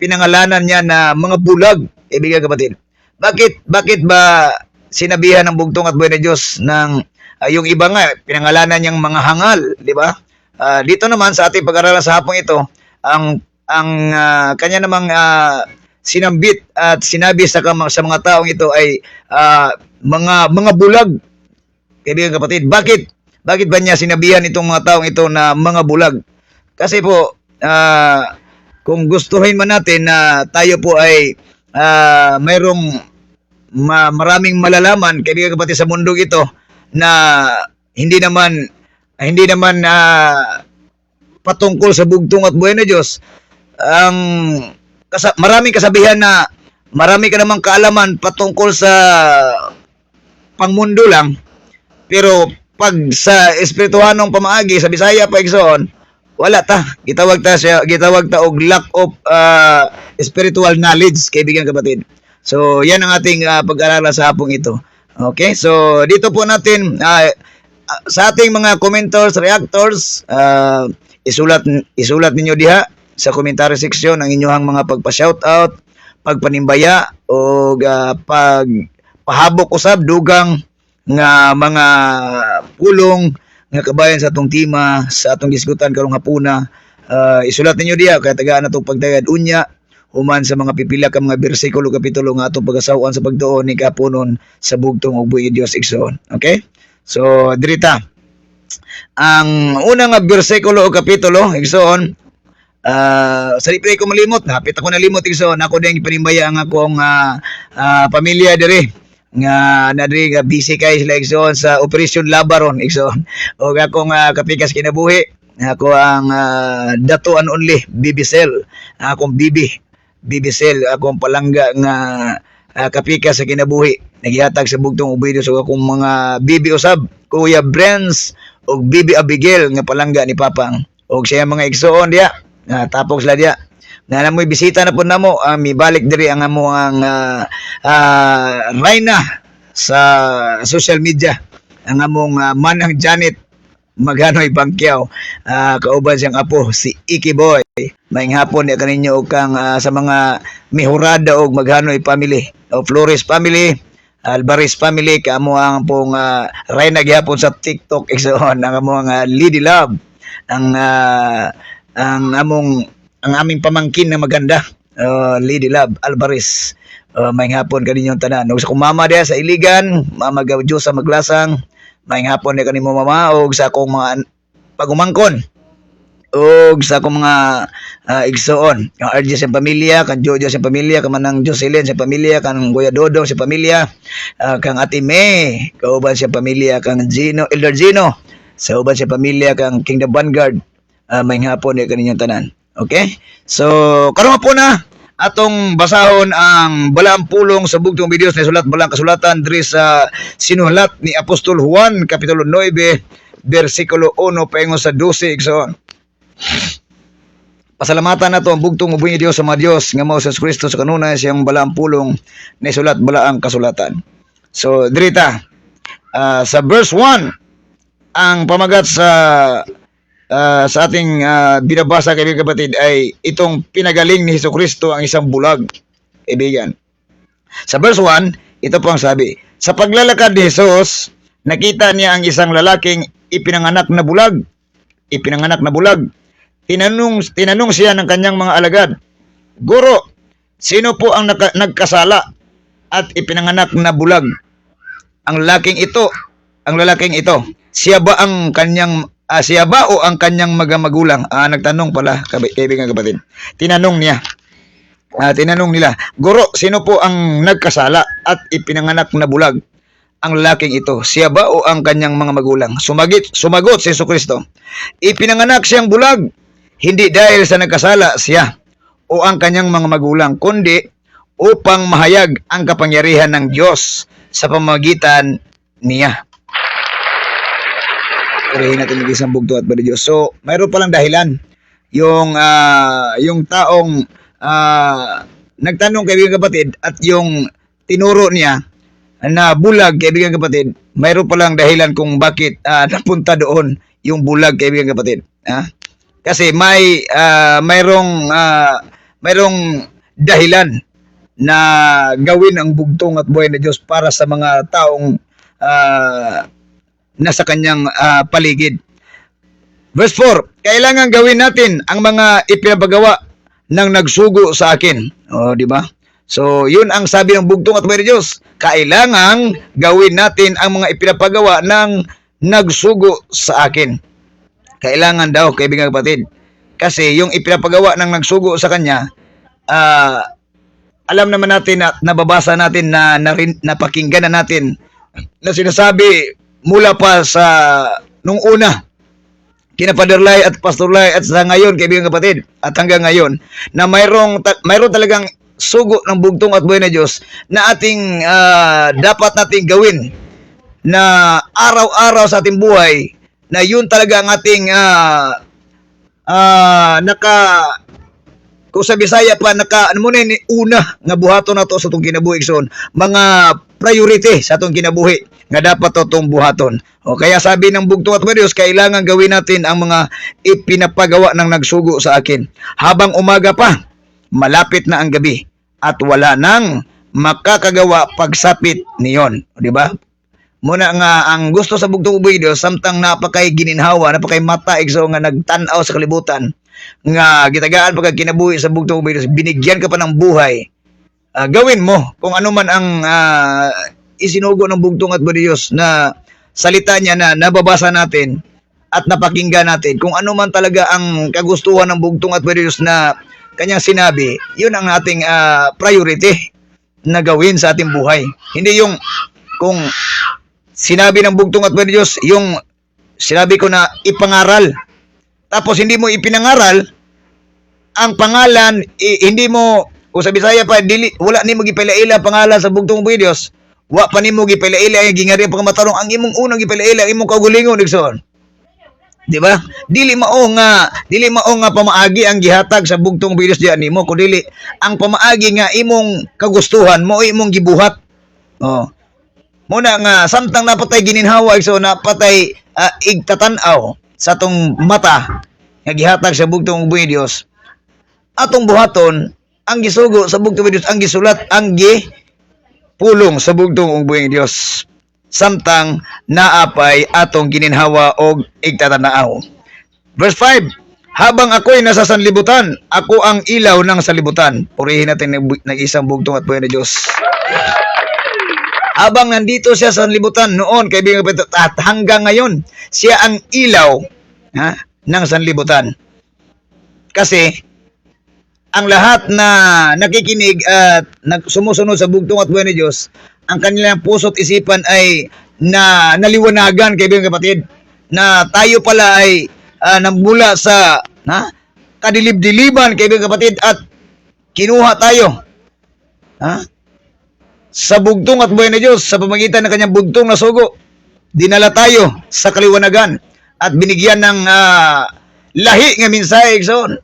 pinangalanan niya na mga bulag, kaibigan kapatid. Bakit ba sinabihan ng bugtong at buhay na Diyos ng yung iba nga pinangalanan niyang mga hangal, di ba? Dito naman sa ating pag-aralan sa hapong ito, ang kanya namang sinambit at sinabi sa mga taong ito ay mga bulag. Kaibigan kapatid, bakit ba niya sinabihan itong mga taong ito na mga bulag? Kasi po kung gustuhin man natin na tayo po ay mayroong maraming malalaman, kaibigan kapatid, sa mundo ito na hindi naman patungkol sa bugtong at buhay na Diyos. Maraming kasabihan na marami ka namang kaalaman patungkol sa pangmundo lang, pero pag sa espirituhanong pamaagi sa Bisaya pa igsoon, wala ta. Gitawag ta og lack of spiritual knowledge, kaibigan kapatid. So yan ang ating pag-aralan sa hapong ito. Okay, so dito po natin sa ating mga commenters, reactors, isulat ninyo diha sa commentary section ang inyong mga pagpa-shoutout, pagpanimbaya o pagpahabok usab dugang nga mga pulong nga kabayan sa atong tema sa atong gisgutan karong hapuna. Isulat ninyo diya kay tagaan natong pagtagad unya human sa mga pipila ka mga bersikulo kapitulo nga atong pagasawan sa pagtuon ni kapunon sa bugtong ug buhi Dios igsoon. Okay? So dirita ang unang nga bersikulo o kapitulo igsoon sa di ko malimot, hapit ako nalimot igsoon, ako din ipanimbaya ang akong pamilya diri nga nadiri nga busy kay sila igsoon sa Operation Labaron igsoon. O akong kapikas kinabuhi, ako ang dato and only Bibicel, akong Bibicel, akong palangga nga kapikas sa kinabuhi, naghihatag sa bugtong ubido sa akong mga bibi usab, Kuya Brens og Bibi Abigail nga palangga ni Papang og siya mga igsoon diya. Tapos sila diya na namoy bisita na po namo, mibalik diri ang amo ang Rayna sa social media, ang among manang Janet Maghanoy Bangkyaw, kauban siyang apo si Iki Boy. Maayong hapon ya kaninyo og kang sa mga Mihurada og Maghanoy family o Flores family, Alvarez family, kamo ang pong Rayna gihapon sa TikTok igsoon, ang among Lady Love, ang aming pamangkin na maganda, Lady Love Alvarez. Maayong hapon kaninyong tanan. Ug sa akong mama diya sa Iligan, Mama Gawjo sa Maglasang, maayong hapon diya kanimo mama. Ug sa akong mga pagumangkon ug sa akong mga igsoon, kang RJ sa pamilya, kang Jojo sa pamilya, kang manang Jocelyn sa pamilya, kang Kuya Dodong sa pamilya, kang Ate May kauban sa pamilya, kang Gino, Elder Gino sa uban sa pamilya, kang Kingdom Vanguard. Maayong hapon diya kaninyong tanan. Okay? So, karon po na atong basahon ang balaang pulong sa bugtong videos na sulat balang kasulatan diri sa sinulat ni Apostol Juan kapitulo 9 bersikulo 1 paingon sa 12 igsoon. Pasalamatan nato ang bugtong ubuhi Dios sa mga Dios nga mao sa Kristo sa kanunay siyang balaang pulong na sulat balaang kasulatan. So, dirita sa verse 1 ang pamagat sa ating binabasa kaibigan kapatid ay itong pinagaling ni Hesukristo ang isang bulag, kaibigan. Sa verse 1, ito po ang sabi, sa paglalakad ni Jesus, nakita niya ang isang lalaking ipinanganak na bulag. Tinanong siya ng kanyang mga alagad, Guro, sino po ang nagkasala at ipinanganak na bulag? Ang lalaking ito, siya ba o ang kanyang magulang? Nagtanong pala, kaibigan kapatid. Tinanong nila, Guro, sino po ang nagkasala at ipinanganak na bulag? Ang lalaking ito, siya ba o ang kanyang mga magulang? Sumagot si Jesucristo, ipinanganak siyang bulag, hindi dahil sa nagkasala siya o ang kanyang mga magulang, kundi upang mahayag ang kapangyarihan ng Diyos sa pamamagitan niya. Purihin natin ng isang bugto at bali Diyos. So, mayroon palang dahilan. Yung taong nagtanong kaibigan kapatid at yung tinuro niya na bulag kaibigan kapatid, mayroon palang dahilan kung bakit napunta doon yung bulag kaibigan kapatid. Kasi mayroong dahilan na gawin ang bugtong at buhay na Diyos para sa mga taong nasa kanyang paligid. Verse 4, kailangan gawin natin ang mga ipinapagawa ng nagsugo sa akin. Di ba? So, yun ang sabi ng bugtong at buhay ng Diyos. Kailangan gawin natin ang mga ipinapagawa ng nagsugo sa akin. Kailangan daw, kaibigan kapatid. Kasi yung ipinapagawa ng nagsugo sa kanya, alam naman natin at nababasa natin na napakinggan na natin na sinasabi mula pa sa nung una kina Father Lai at Pastor Lai at sa ngayon kaibigan kapatid at hanggang ngayon na mayroon talagang sugo ng bugtong at buhay na Diyos na ating dapat nating gawin na araw-araw sa ating buhay, na yun talaga ang ating kung sa Bisaya pa una nga buhaton na to sa itong kinabuhi son, mga priority sa itong kinabuhi nga dapat to itong buhaton. O kaya sabi ng bugtong at Diyos, kailangan gawin natin ang mga ipinapagawa ng nagsugo sa akin. Habang umaga pa, malapit na ang gabi at wala nang makakagawa pagsapit niyon. Di ba? Muna nga ang gusto sa bugtong ubay Dios samtang napakay gininhawa, napakay mata igso nga nagtan-aw sa kalibutan nga gitagaan pagka kinabuhi sa bugtong ubay Dios, binigyan ka pa ng buhay. Gawin mo kung ano man ang isinugo ng bugtong at buhay Dios na salita niya na nababasa natin at napakinggan natin. Kung ano man talaga ang kagustuhan ng bugtong at buhay Dios na kanyang sinabi, yun ang ating priority na gawin sa ating buhay. Hindi yung kung sinabi ng bugtong at buhay Diyos, yung sinabi ko na ipangaral, tapos hindi mo ipinangaral, ang pangalan, hindi mo, kung sa Bisaya pa, wala ni mo gipilaila pangalan sa bugtong buhay Diyos, wa pa ni mo gipilaila ang gingari ang pagmatarong, ang imong unang gipilaila, imong kagulingon, Dixon. Di ba? Dili mao nga pamaagi ang gihatag sa bugtong buhay Diyos diyan nimo, kundi ang pamaagi nga imong kagustuhan mo imong gibuhat. Oh. Muna nga samtang napatay gininhawa so napatay igtatanaw sa atong mata nga gihatag sa bugtong buhay Dios. Atong buhaton ang gisugo sa bugtong buhay Dios, ang gisulat, ang gipulong sa bugtong buhay Dios. Samtang naapay atong gininhawa og igtatanaw. Verse 5, habang ako'y nasa sanlibutan, ako ang ilaw ng sanlibutan. Purihin natin ng isang bugtong at buhay na Diyos. Habang nandito siya sa sanlibutan noon, kaibigan ko at hanggang ngayon, siya ang ilaw ng sanlibutan. Kasi, ang lahat na nakikinig at sumusunod sa bugtong at buhay ni Diyos, ang kanilang puso't isipan ay naliwanagan, kaibigan kapatid, na tayo pala ay nagmula sa kadilib-diliban, kaibigan kapatid, at kinuha tayo sa bugtong at buhay ni Diyos sa pamagitan ng kanyang bugtong na sugo. Dinala tayo sa kaliwanagan at binigyan ng lahi nga mensahe igsoon.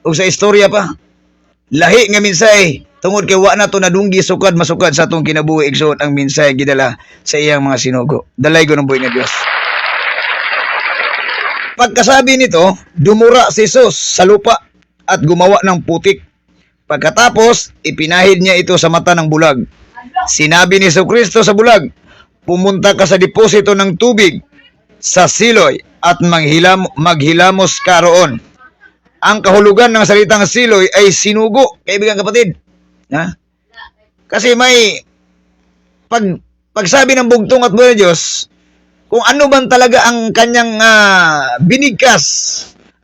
O sa istorya pa, lahi nga mensahe tungod kay wa na to nadunggi sukad masukad sa atong kinabuhi igsoon ang mensahe gidala sa iyang mga sinugo. Dalay ko ng buhay ni Diyos. Pagkasabi nito, dumura si Jesus sa lupa at gumawa ng putik. Pagkatapos, ipinahid niya ito sa mata ng bulag. Sinabi ni Jesucristo sa bulag, pumunta ka sa deposito ng tubig sa Siloy at maghilamos ka roon. Ang kahulugan ng salitang Siloy ay sinugo, kaibigan kapatid. Kasi may pagsabi ng bugtong at buhay ng Diyos, kung ano man talaga ang kanyang binigkas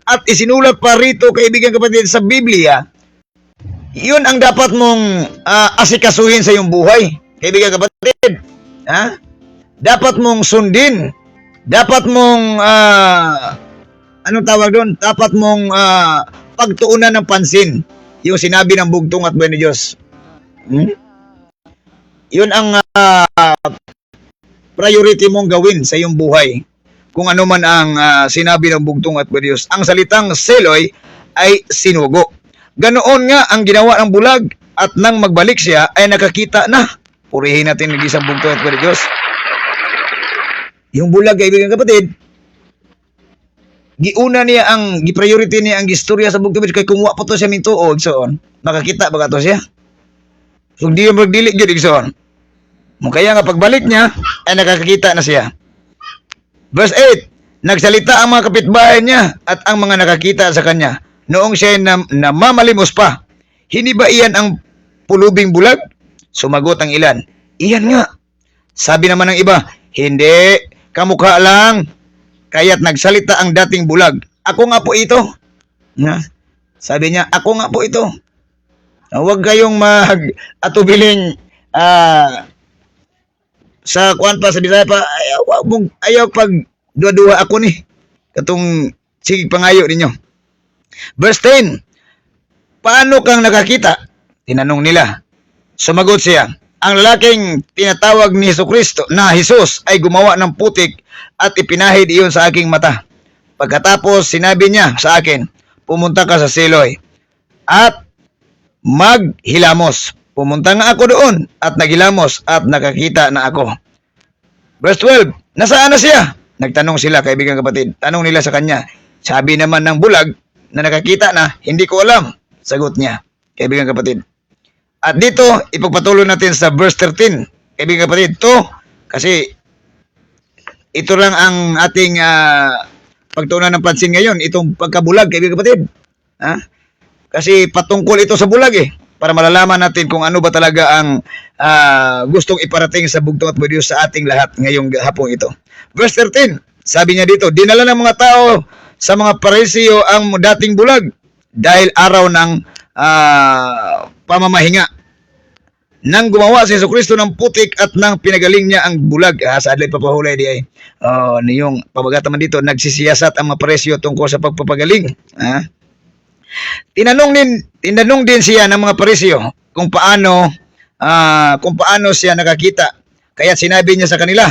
at isinulat pa rito, kaibigan kapatid, sa Biblia, yun ang dapat mong asikasuhin sa iyong buhay, kaibigan kapatid. Dapat mong sundin. Dapat mong, anong tawag doon? Dapat mong pagtuunan ng pansin yung sinabi ng bugtong at buhay ni Diyos. Yun ang priority mong gawin sa iyong buhay. Kung ano man ang sinabi ng bugtong at buhay ni Diyos. Ang salitang Siloy ay sinugo. Ganoon nga ang ginawa ng bulag at nang magbalik siya ay nakakita na. Purihin natin ng isang bugtong at buhay ni Diyos. Yung bulag, kaibigan kapatid, giuna niya gipriority niya ang gistorya sa bugtong kay kung wa pa to siya mintuo igsoon, makakita ba to siya? So di yung magdili gyud igsoon. Kaya nga pagbalik niya ay nakakita na siya. Verse 8, nagsalita ang mga kapitbahay niya at ang mga nakakita sa kanya. Noong siya namamalimos pa, hindi ba iyan ang pulubing bulag? Sumagot ang ilan, iyan nga. Sabi naman ng iba, hindi, kamukha lang. Kaya't nagsalita ang dating bulag, ako nga po ito. Sabi niya, ako nga po ito. Huwag kayong mag-atubiling sa kuwan pa, sa Bisaya pa, ayaw pag duwa-duwa ako ni. Katong sige pangayo ninyo. Verse 10, paano kang nakakita? Tinanong nila. Sumagot siya, ang lalaking tinatawag ni Jesucristo na Jesus ay gumawa ng putik at ipinahid iyon sa aking mata. Pagkatapos sinabi niya sa akin, pumunta ka sa Siloy at maghilamos. Pumunta nga ako doon at naghilamos at nakakita na ako. Verse 12, nasaan na siya? Nagtanong sila, kaibigan kapatid. Tanong nila sa kanya. Sabi naman ng bulag na nakakita na, hindi ko alam. Sagot niya, kaibigan kapatid. At dito, ipagpatuloy natin sa verse 13. Kaibigan kapatid, to, kasi ito lang ang ating pagtuunan ng pansin ngayon, itong pagkabulag, kaibigan kapatid. Ha? Kasi patungkol ito sa bulag para malalaman natin kung ano ba talaga ang gustong iparating sa bugtong at Diyos sa ating lahat ngayong hapong ito. Verse 13, sabi niya dito, dinala ng mga tao sa mga Pariseo ang dating bulag dahil araw ng pamamahinga. Nang gumawa si Jesucristo ng putik at nang pinagaling niya ang bulag. Sa adlay papahulay di ay. Yung pamagatan man dito, nagsisiyasat ang mga Pariseo tungkol sa pagpapagaling. Tinanong din siya ng mga Pariseo kung paano siya nakakita. Kaya sinabi niya sa kanila,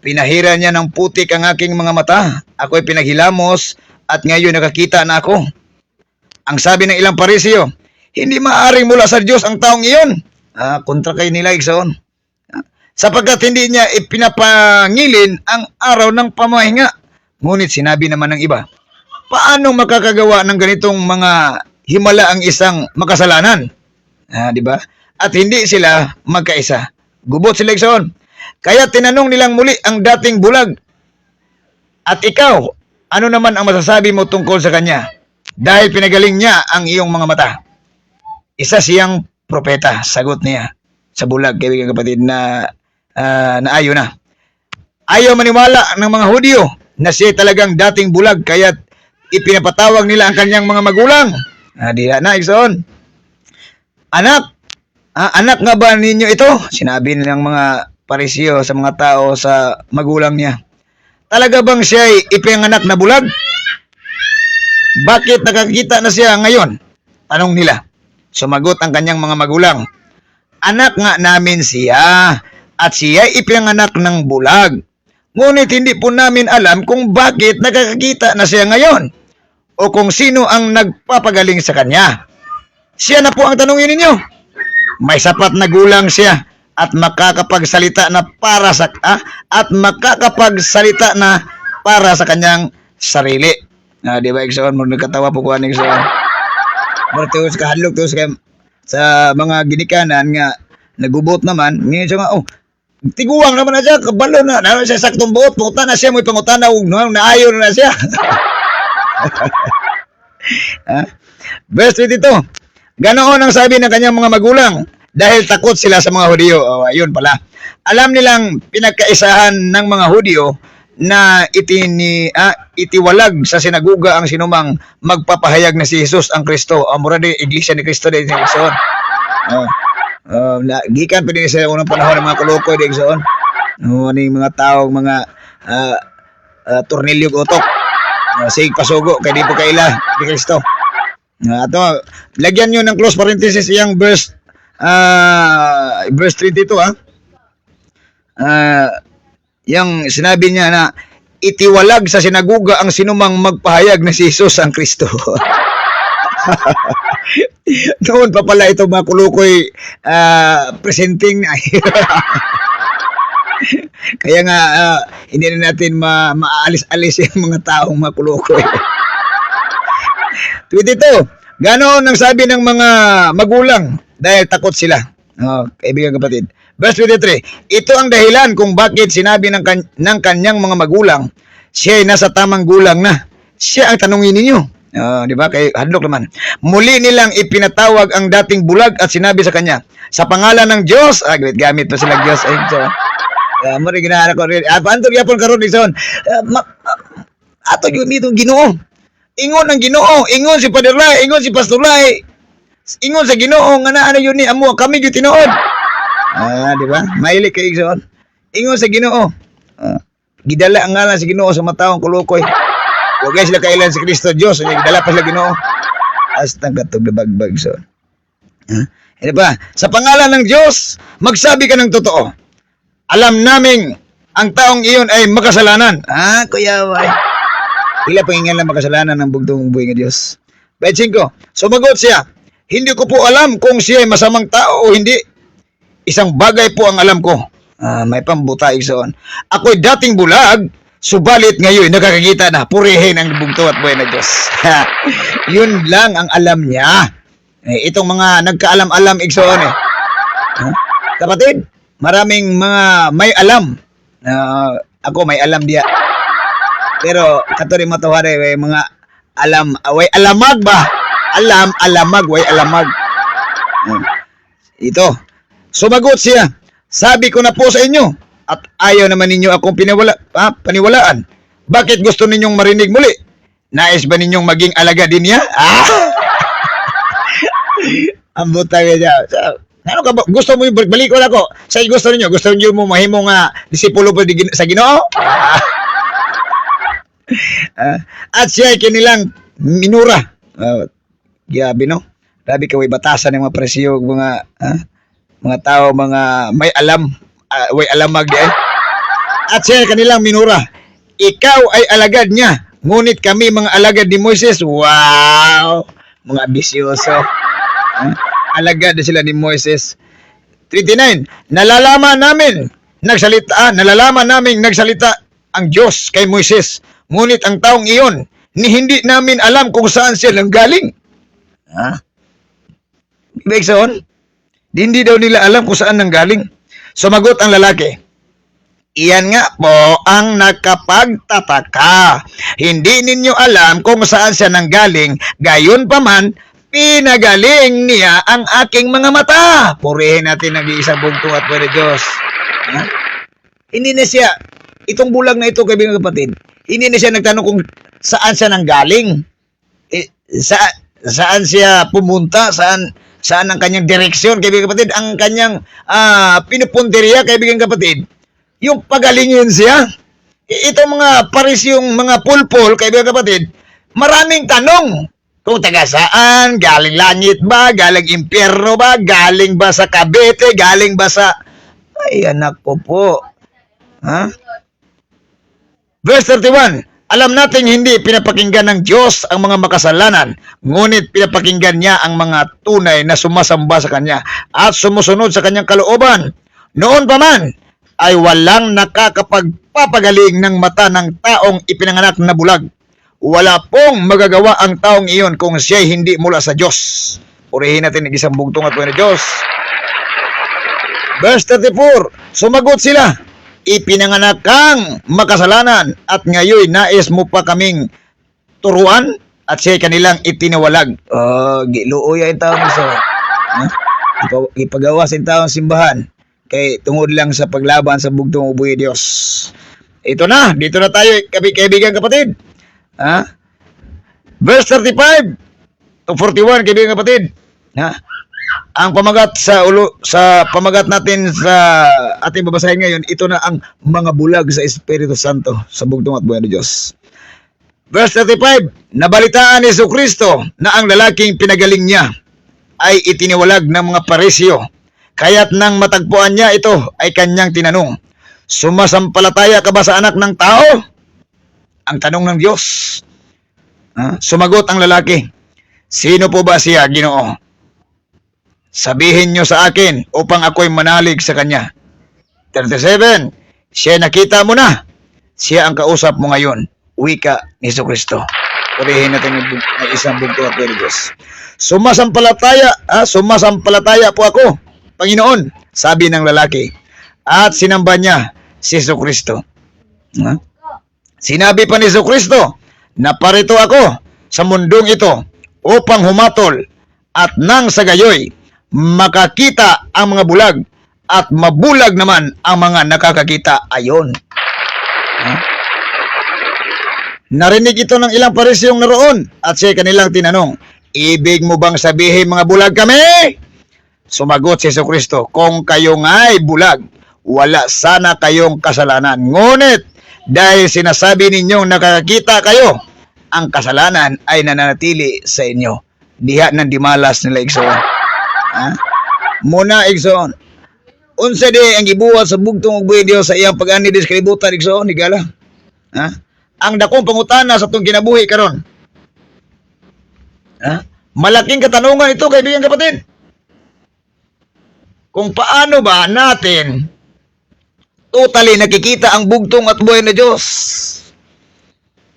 pinahira niya ng putik ang aking mga mata. Ako'y pinaghilamos at ngayon nakakita na ako. Ang sabi ng ilang Pariseo, hindi maaaring mula sa Diyos ang taong iyon. Kontra kay nila igsoon. Sapagkat hindi niya ipinapangilin ang araw ng pamahinga. Ngunit sinabi naman ng iba, paano makakagawa ng ganitong mga himala ang isang makasalanan? Di ba? At hindi sila magkaisa. Gubot sila igsoon. Kaya tinanong nilang muli ang dating bulag. At ikaw, ano naman ang masasabi mo tungkol sa kanya? Dahil pinagaling niya ang iyong mga mata. Isa siyang propeta, sagot niya sa bulag, kaibigan kapatid, na ayaw na. Ayaw maniwala ng mga Hudyo na siya talagang dating bulag, kaya ipinapatawag nila ang kanyang mga magulang. Diya na, igsoon. Anak nga ba ninyo ito? Sinabi nilang mga Pariseo sa mga tao sa magulang niya. Talaga bang siya ay ipinanganak na bulag? Bakit nakakita na siya ngayon? Tanong nila. Sumagot ang kanyang mga magulang, anak nga namin siya at siya ipinanganak ng bulag. Ngunit hindi po namin alam kung bakit nakakakita na siya ngayon o kung sino ang nagpapagaling sa kanya. Siya na po ang tanungin ninyo. May sapat na gulang siya at makakapagsalita na para sa kanyang sarili. Di ba, igsoon mo nagkatawa po kuha ng igsoon. Martos kahadlok tos kay sa mga ginikanan nga nagubot naman niya nga tiguang naman na siya kabalo na siya saktong buot punta na siya mo'y pangutana og naayon na siya. Verse 22, ganoon ang sabi ng kanyang mga magulang dahil takot sila sa mga Hudyo. Ayun pala, alam nilang pinagkaisahan ng mga Hudyo na itiwalag sa sinaguga ang sinumang magpapahayag na si Jesus ang Kristo. Mura di iglesia ni Kristo din sa igsoon. Gikan pa din sa unang panahon ng mga kulukoy din igsoon. Yung mga taong mga tornilyog utok. Sig pasugo kay di po kaila ni Kristo. Ato lagyan niyo ng close parenthesis yung verse 22 yung sinabi niya na itiwalag sa sinaguga ang sinumang magpahayag na si Jesus ang Kristo. Noon pa pala ito mga kulukoy presenting. Kaya nga hindi na natin maalis-alis yung mga taong mga kulukoy. 22. Ganoon ang sabi ng mga magulang dahil takot sila. Kaibigan kapatid. Verse 23, ito ang dahilan kung bakit sinabi ng kanyang mga magulang, siya ay nasa tamang gulang na. Siya ang tanungin ninyo. Di ba? Kay hadlok naman. Muli nilang ipinatawag ang dating bulag at sinabi sa kanya, sa pangalan ng Diyos, gamit pa sila Diyos. Muli ginahanap ko rin. Paantog yapon karon ison. Ato yun dito Ginoo. Ingon ang Ginoo, ingon si Padre Ray, ingon si Pastor Ray. Ingon sa Ginoo nga na yun ni amo kami gyud tinuod. Di ba? Mahilig kay igsoon. Ingon sa Ginoo. Gidala ang ngalan sa Ginoo sa mataong kulukoy. Huwag guys sila kailan si Kristo Diyos. Gidala pa sila Ginoo. Astang katog na bagbag igsoon. Di ba? Sa pangalan ng Diyos, magsabi ka ng totoo. Alam naming ang taong iyon ay makasalanan. Kuya, why? Ila pangingan lang makasalanan ng bugtong buhay ng Diyos. 25. Sumagot siya, hindi ko po alam kung siya ay masamang tao o hindi. Isang bagay po ang alam ko. May pambuta igsoon. Ako'y dating bulag, subalit ngayon nakakakita na purihin ang bugtong at buhay ng Diyos. Yun lang ang alam niya. Itong mga nagkaalam-alam igsoon Kapatid, maraming mga may alam. Ako may alam diya. Pero kato rin matuhari way mga way alamag ba? Alamag way alamag. Ito. Sumagot siya. Sabi ko na po sa inyo at ayaw naman ninyo akong paniwalaan. Bakit gusto ninyong marinig muli? Nais ba ninyong maging alagad din niya? Ang butang niya. Ano ka ba? Gusto mo yung balik ko ako? Sa gusto niyo? Gusto niyo mo mahimong disipulo po sa Ginoo? At siya ay kinilang minura. Grabe no? Grabe ka way batasan ng mga presyo mga tao, mga may alam, way alamag At siya ay kanilang minura. Ikaw ay alagad niya. Ngunit kami mga alagad ni Moises. Wow! Mga bisyoso. Alagad na sila ni Moises. 29. Nalalaman namin nagsalita ang Diyos kay Moises. Ngunit ang taong iyon, hindi namin alam kung saan siya nanggaling. Ibig sabihin, hindi daw nila alam kung saan nanggaling. Sumagot ang lalaki. Iyan nga po ang nakapagtataka. Hindi ninyo alam kung saan siya nanggaling. Gayon pa man, pinagaling niya ang aking mga mata. Purihin natin nag-iisang bugtong at pwede Diyos. Hindi na siya, itong bulag na ito, kaibigan kapatid, hindi na siya nagtanong kung saan siya nanggaling. Saan siya pumunta, saan ang kanyang direksyon, kaibigan kapatid, ang kanyang pinupunteriya, kaibigan kapatid. Yung pagalingin siya, itong mga parisyong mga pulpol, kaibigan kapatid, maraming tanong. Kung taga saan, galing langit ba, galing impyerno ba, galing ba sa Cavite, galing ba sa... Ay, anak ko po. Verse 31, alam natin hindi pinapakinggan ng Diyos ang mga makasalanan, ngunit pinapakinggan niya ang mga tunay na sumasamba sa Kanya at sumusunod sa Kanyang kalooban. Noon pa man, ay walang nakakapagpapagaling ng mata ng taong ipinanganak na bulag. Wala pong magagawa ang taong iyon kung siya'y hindi mula sa Diyos. Purihin natin ng isang bugtong at buwan ng Diyos. Verse 34, sumagot sila, ipinanganak kang makasalanan at ngayon nais mo pa kaming turuan at siya'y kanilang itinawalag. Giluoy ang taong iso. Ipagawas ang taong simbahan kay tungod lang sa paglaban sa bugtong ubuy Diyos. Ito na, dito na tayo kaibigan kapatid. Verse 35 to 41, kaibigan kapatid. Ang pamagat sa pamagat natin sa ating babasahin ngayon, ito na ang mga bulag sa Espiritu Santo sa bugtong at buhay ng Diyos. Verse 35, nabalitaan ni Jesucristo na ang lalaking pinagaling niya ay itiniwalag ng mga parisyo. Kaya't nang matagpuan niya ito ay kanyang tinanong, sumasampalataya ka ba sa anak ng tao? Ang tanong ng Diyos. Sumagot ang lalaki, sino po ba siya, Ginoo? Sabihin niyo sa akin upang ako'y manalig sa kanya. 37, siya nakita mo na. Siya ang kausap mo ngayon. Wika ni Jesucristo. Purihin natin ng isang bugtong at pwede Diyos. Sumasampalataya po ako, Panginoon, sabi ng lalaki. At sinamba niya si Jesucristo. Sinabi pa ni Jesucristo, naparito ako sa mundong ito upang humatol at nang sa gayoy makakita ang mga bulag at mabulag naman ang mga nakakakita ayon. Narinig ito ng ilang parisyong naroon at siya kanilang tinanong, ibig mo bang sabihin mga bulag kami? Sumagot si Jesucristo, kung kayo nga'y bulag, wala sana kayong kasalanan. Ngunit dahil sinasabi ninyong nakakakita kayo, ang kasalanan ay nananatili sa inyo. Diha ng dimalas nila igsoon. Muna igsoon. Unsa di ang gibuhat sa bugtong ug buhi Dios sa iyang pag-ani dis kalibutan igsoon higala. Ang dakong pangutana sa atong kinabuhi karon. Malaking katanungan ito, kaibigan kapatid. Kung paano ba natin totally nakikita ang bugtong at buhay na Diyos.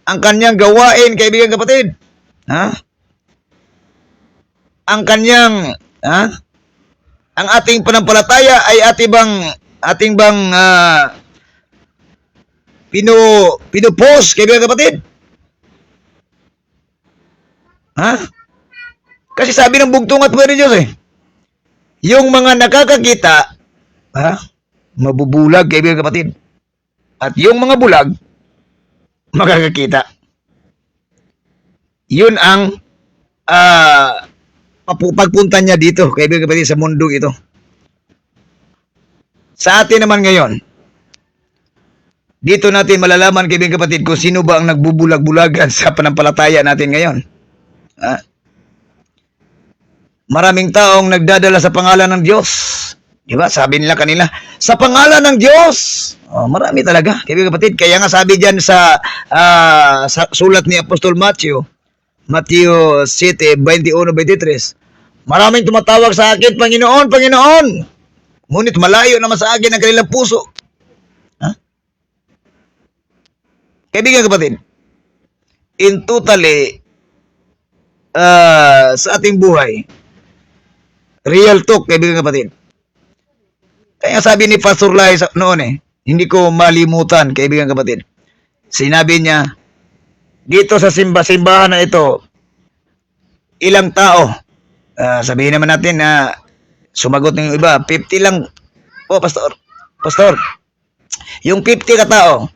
Ang kanyang gawain, kaibigan kapatid. Ang kanyang, ang ating panampalataya ay ating bang pinupost, kaibigan kapatid. Ha? Kasi sabi ng bugtong at buhay ni Diyos yung mga nakakakita, mabubulag, kaibigan kapatid. At yung mga bulag, makakakita. Yun ang pagpunta niya dito, kaibigan kapatid, sa mundo ito. Sa atin naman ngayon, dito natin malalaman, kaibigan kapatid, kung sino ba ang nagbubulag-bulagan sa panampalataya natin ngayon. Maraming taong nagdadala sa pangalan ng Diyos. Di ba? Sabi nila kanila, sa pangalan ng Diyos. Marami talaga, kaibigan kapatid. Kaya nga sabi diyan sa sulat ni Apostol Matthew 7:21-23, maraming tumatawag sa akin, Panginoon, Panginoon. Ngunit malayo naman sa akin ang kanilang puso. Kaibigan kapatid, in totally, sa ating buhay, real talk, kaibigan kapatid. Kaya sabi ni Pastor Lai noon hindi ko malimutan, kaibigan kapatid. Sinabi niya, dito sa simbahan na ito, ilang tao, sabihin naman natin na sumagot ng iba, 50 lang po, Pastor. Yung 50 ka tao,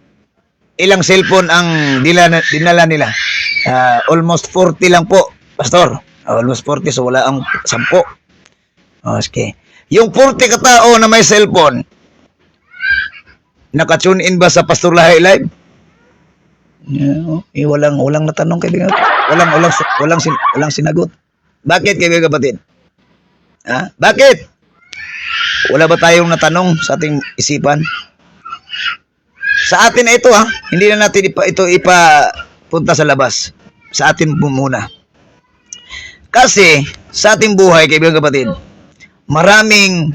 ilang cellphone ang dinala nila? Almost 40 lang po, Pastor. Almost 40, so wala ang 10. Okay. Yung 40 katao na may cellphone, naka-tune in ba sa Pastor Lahi Live? Walang natanong, kaibigan. Walang sinagot. Bakit, kaibigan kapatid? Bakit? Wala ba tayong natanong sa ating isipan? Sa atin na ito, hindi na natin ito ipapunta sa labas. Sa atin muna. Kasi, sa ating buhay, kaibigan kapatid, maraming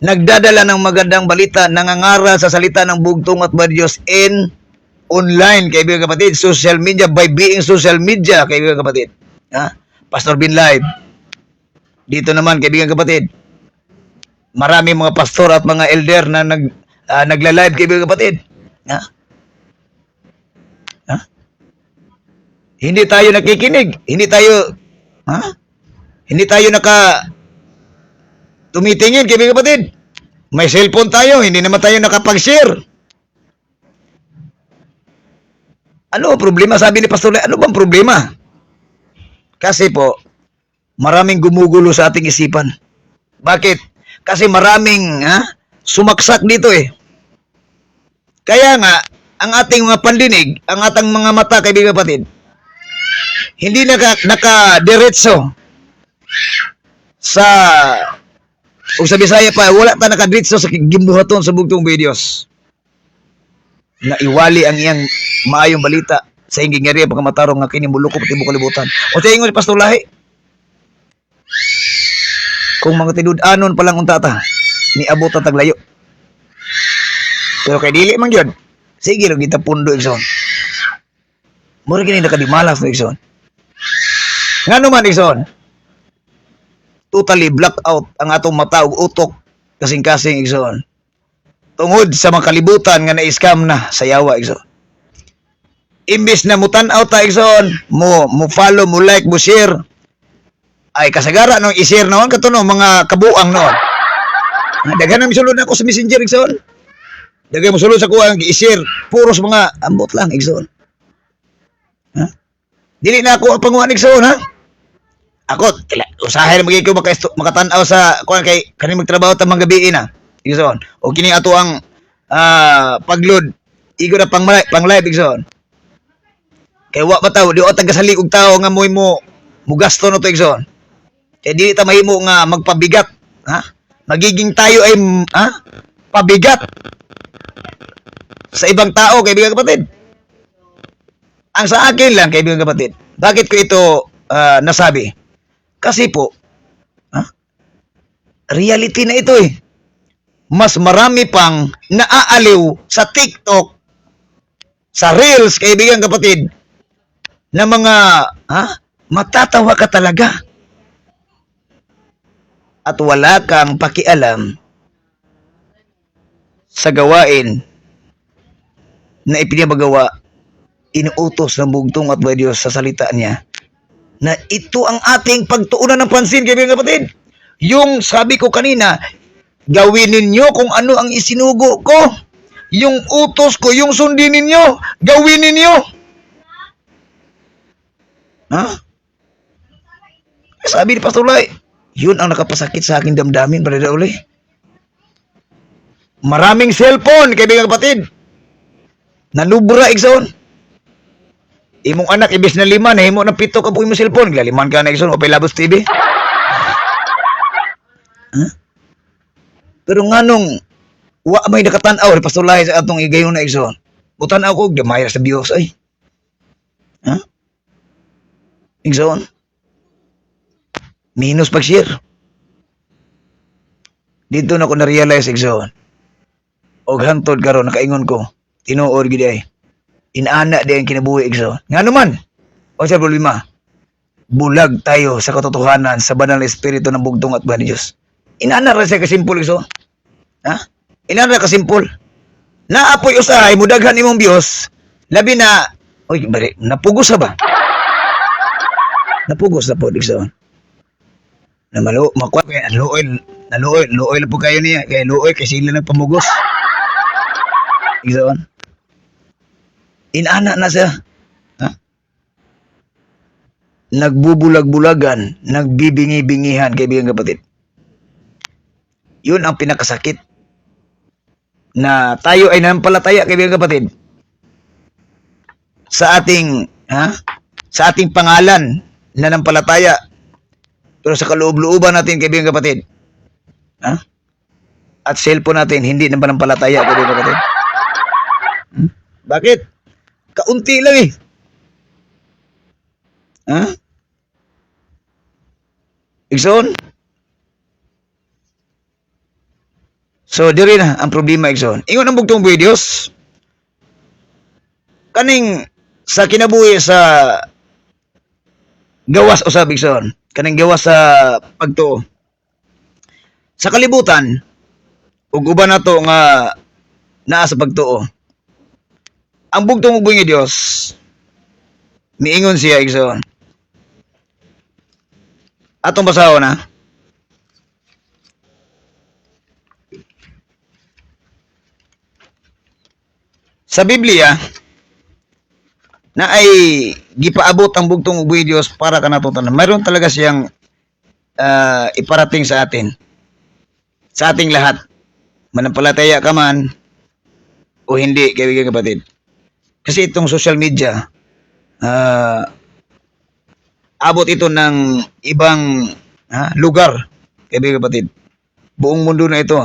nagdadala ng magandang balita, nangangaral sa salita ng bugtong at ba Diyos in online, kaibigan kapatid, social media, by being social media, kaibigan kapatid. Pastor Bin Live. Dito naman, kaibigan kapatid, maraming mga pastor at mga elder na nagla-live, kaibigan kapatid. Hindi tayo nakikinig, hindi tayo tumitingin, kaibigan kapatid. May cellphone tayo, hindi naman tayo nakapag-share. Ano ang problema? Sabi ni Pastor Lai, ano bang problema? Kasi po, maraming gumugulo sa ating isipan. Bakit? Kasi maraming sumaksak dito Kaya nga, ang ating mga pandinig, ang ating mga mata, kaibigan kapatid, hindi naka-diretso sa sa Bisaya pa, wala ta nakadiretso sa gimbuhaton sa bugtong videos. Na iwali ang iyang maayong balita sa ingingeri pagkamatarong nga kini mulukop tibuok kalibutan. O sa ingon Pastor Lahi, kung mga tinud-anon pa lang untata, niabot ang taglayo. Pero kay dili man gyud. Sige lang kita pundo igsoon. Mura kini nakadimalas no igsoon. Ngano man igsoon? Totally black out ang atong mata ug utok kasing-kasing igsoon. Tungod sa mga kalibutan nga na-scam na sa yawa igsoon. Imbis na mutan-aw ta igsoon, mo follow, mo like, mo share, ay kasagara nung i-share noon katuno mga kabuang noon. Daghan na misulod ako sa Messenger igsoon. Daghan mo sulod sa kuha ang i-share, puros mga ambot lang igsoon. Dili na ako panguhan igsoon Ako, usahay na magiging ko makatanaw sa kuha kay kaning magtrabaho ta mga gabi na. Igsoon. O kini ato ang pagload igo na pang live igsoon. Kay wa ba taw di o tagasali og tao nga mo gasto no to igsoon. Kay dili ta mahimo nga magpabigat, magiging tayo ay pabigat sa ibang tao, kaibigan kapatid. Ang sa akin lang, kaibigan kapatid, bakit ko ito nasabi? Kasi po, reality na ito Mas marami pang naaaliw sa TikTok, sa Reels, kaibigan kapatid, na mga, matatawa ka talaga. At wala kang pakialam sa gawain na ipinabagawa, inuutos ng bugtong at Diyos sa salita niya na ito ang ating pagtuunan ng pansin, kaibigan kapatid. Yung sabi ko kanina, gawin ninyo kung ano ang isinugo ko. Yung utos ko, yung sundin ninyo, gawin ninyo. Ha? Sabi ni Pastor Lai, yun ang nakapasakit sa aking damdamin, Brother Uli. Maraming cellphone, kaibigan kapatid. Nanubra, igsoon. Imong anak, ibis na 5, nahimo na 7 ka po imong cellphone. Laliman ka na, igsoon, o Labos TV. Huh? Pero nga nung, wa may nakatanaw, ni Pastor Lai sa atong igayon na igsoon. Butanaw ko, damay sa Diyos, ay. Ha? Igsoon. Minus pag-share. Dito na ko na-realize, igsoon. Og hantod karon nakaingon ko, tinuod gid ay. Inaana di ang kinabuhi igsoon. Nga naman, o sa problema, bulag tayo sa katotohanan sa banal na espiritu ng bugtong at buhay ni Diyos. Inaana ra siya kasimpol igsoon. Ha? Inaana ra kasimpol. Naapoy usahay mudaghan imong Dios, labi na, oy, bari, napugos na ba? Napugos na po igsoon. Na makuha kaya luoy na po kayo niya, kaya luoy kasi sila nagpamugos. Igsoon. Inana na siya. Ha? Nagbubulag-bulagan, nagbibingi-bingihan, kaibigan kapatid. Yun ang pinakasakit. Na tayo ay nanampalataya, kaibigan kapatid. Sa ating pangalan, nanampalataya. Pero sa kaloob-looban natin, kaibigan kapatid. Ha? At cellphone natin, hindi nanampalataya, kaibigan kapatid. Bakit? Kaunti lang eh. Ha? Igsoon? So, diri na ang problema, igsoon. Ingon ang bugtong buhay Diyos. Kaning sa kinabuhi sa gawas usab, igsoon. Kaning gawas sa pagtuo. Sa kalibutan, ug uban nato nga naa sa pagtuo. Ang bugtong ug buhi Dios, miingon siya igsoon. Atong basahon na. Sa Biblia na ay gipaabot ang bugtong ug buhi Dios para kanato tanan. Mayroon talaga siyang iparating sa atin. Sa ating lahat. Manampalataya ka man o hindi, kaibigan kapatid. Kasi itong social media, abot ito ng ibang lugar, kaibigan kapatid. Buong mundo na ito.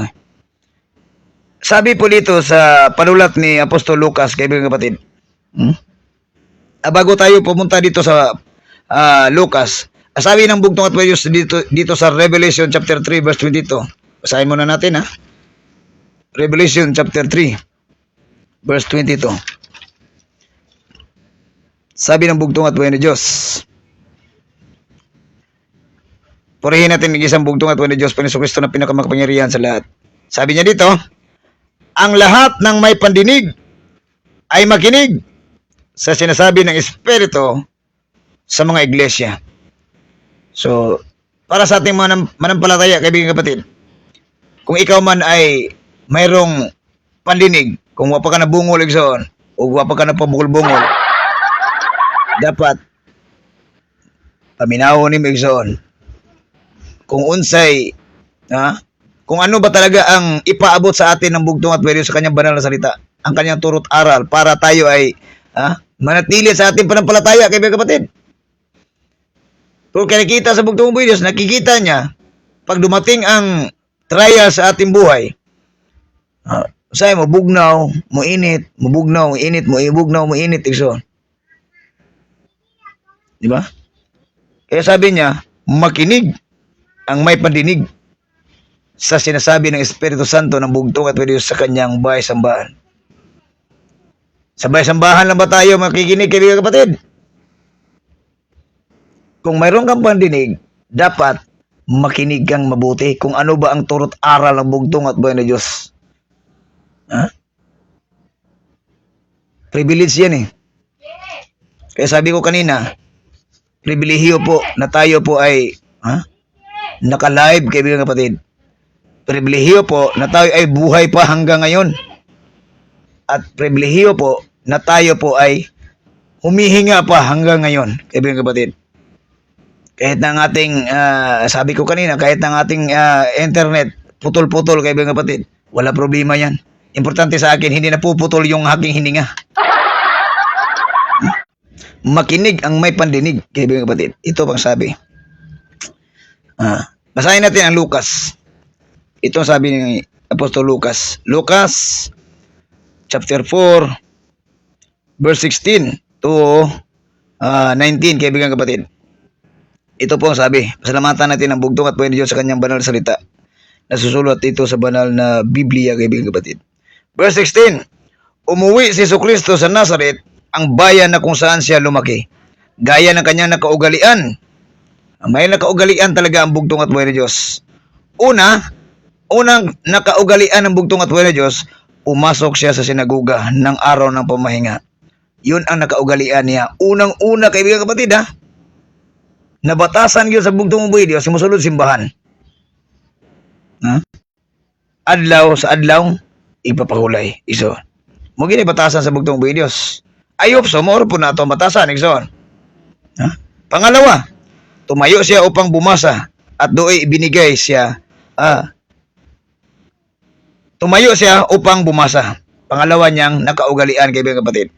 Sabi po dito sa panulat ni Apostol Lucas, kaibigan kapatid. Bago tayo pumunta dito sa Lucas, sabi ng bugtong at Diyos dito sa Revelation chapter 3 verse 22. Basahin muna natin ha. Revelation chapter 3 verse 22. Sabi ng bugtong at buhay ni Diyos. Purihin natin ng isang bugtong at buhay ni Diyos, Panginoon Kristo na pinakamakapangyarihan sa lahat. Sabi niya dito, ang lahat ng may pandinig ay makinig sa sinasabi ng Espiritu sa mga iglesia. So, para sa ating manampalataya, kaibigan kapatid, kung ikaw man ay mayroong pandinig, kung wapa ka na bungol igsoon, o wapa ka na pabungol-bungol, dapat paminahon ni igsoon kung unsay kung ano ba talaga ang ipaabot sa atin ng bugtong at buhay sa kanyang banal na salita, ang kanyang turot aral para tayo ay manatili sa ating panampalataya, kaibigan kapatid. Kung nakikita sa bugtong buhay Diyos, nakikita niya pag dumating ang trial sa ating buhay, say mo bugnaw, mo init, mo bugnaw, mo init, mo ibugnaw, mo init, igsoon. Di ba? Kaya sabi niya, makinig ang may pandinig sa sinasabi ng Espiritu Santo ng bugtong at Diyos sa kanyang bahay-sambahan. Sa bahay-sambahan lang ba tayo makikinig, kaibigan kapatid? Kung mayroon kang pandinig, dapat makinig kang mabuti kung ano ba ang turot aral ng bugtong at buhay ng Diyos. Privilege yan eh. Kaya sabi ko kanina, pribilehiyo po na tayo po ay naka-live, kaibigan kapatid. Pribilehiyo po na tayo ay buhay pa hanggang ngayon. At pribilehiyo po na tayo po ay humihinga pa hanggang ngayon, kaibigan kapatid. Kahit na ang ating, sabi ko kanina, kahit na ang ating internet, putol-putol, kaibigan kapatid, wala problema yan. Importante sa akin, hindi napuputol yung aking hininga. Makinig ang may pandinig, kaibigan kapatid. Ito pang sabi. Basahin natin ang Lucas. Ito ang sabi ni Apostol Lucas. Lucas, chapter 4, verse 16 to 19, kaibigan kapatid. Ito po ang sabi. Pasalamatan natin ang bugtong at buhay ni Diyos sa kanyang banal na salita. Nasusulat ito sa banal na Biblia, kaibigan kapatid. Verse 16, umuwi si Jesucristo sa Nazareth, ang bayan na kung saan siya lumaki. Gaya ng kanyang nakaugalian. May nakaugalian talaga ang bugtong at buhay ni Diyos. Unang nakaugalian ng bugtong at buhay ni Diyos, umasok siya sa sinaguga ng araw ng pamahinga. Yun ang nakaugalian niya. Unang-una, kaibigan kapatid, nabatasan yun sa bugtong at buhay ni Diyos, sumusunod simbahan. Adlaw sa adlaw, ipapahulay. Iso. Mugin batasan sa bugtong buhay Diyos. Ayop so, mauro po na ito batasan. Iso. Pangalawa, tumayo siya upang bumasa at do'y ibinigay siya. Tumayo siya upang bumasa. Pangalawa niyang nakaugalian, kaibigan kapatid.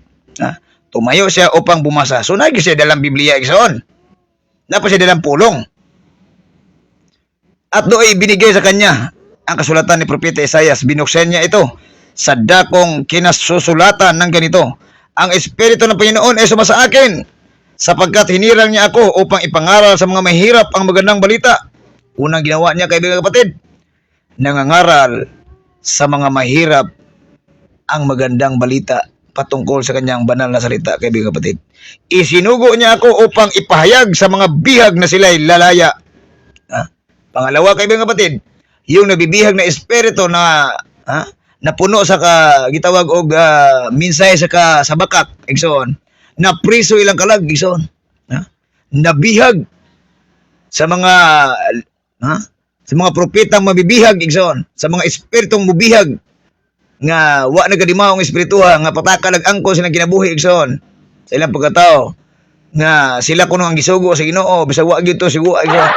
Tumayo siya upang bumasa. So, nagi siya dalang Biblia. Iso. Napa siya dalang pulong. At do'y ibinigay sa kanya ang kasulatan ni Propeta Isaias. Binuksan niya ito sa dakong kinasusulatan ng ganito. Ang Espiritu ng Panginoon ay sumasa akin, sapagkat hinirang niya ako upang ipangaral sa mga mahirap ang magandang balita. Unang ginawa niya, kaibigan kapatid, nangangaral sa mga mahirap ang magandang balita patungkol sa kanyang banal na salita, kaibigan kapatid. Isinugo niya ako upang ipahayag sa mga bihag na sila'y lalaya. Pangalawa, kaibigan kapatid, yung nabibihag na espiritu na napuno sa gitawag og minsay sa bakak, igsoon, na priso ilang kalag, igsoon, nabihag sa mga propetang mabibihag, igsoon, sa mga espiritong mubihag nga wa nagadimaong espirituha nga patakalag angko sila kinabuhi, igsoon, sa ilang pagkatao nga sila kuno ang gisugo sa Ginoo bisag wa gyud to sigo, igsoon,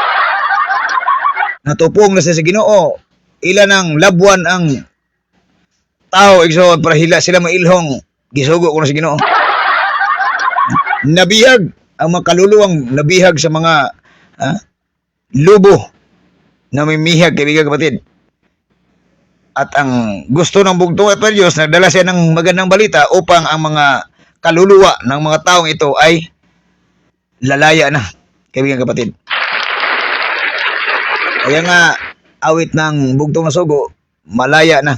natupong na sa Ginoo, ilan ang labuan ang tao, igsoon, para hila sila mailhong gisugo ko na sa Ginoo. Nabihag ang mga kaluluwang nabihag sa mga lubo na may mihag, kaibigan kapatid. At ang gusto ng bugtong at Diyos, nagdala siya ng magandang balita upang ang mga kaluluwa ng mga taong ito ay lalaya na, kaibigan kapatid. Kaya nga, awit ng bugtong na sugo, malaya na.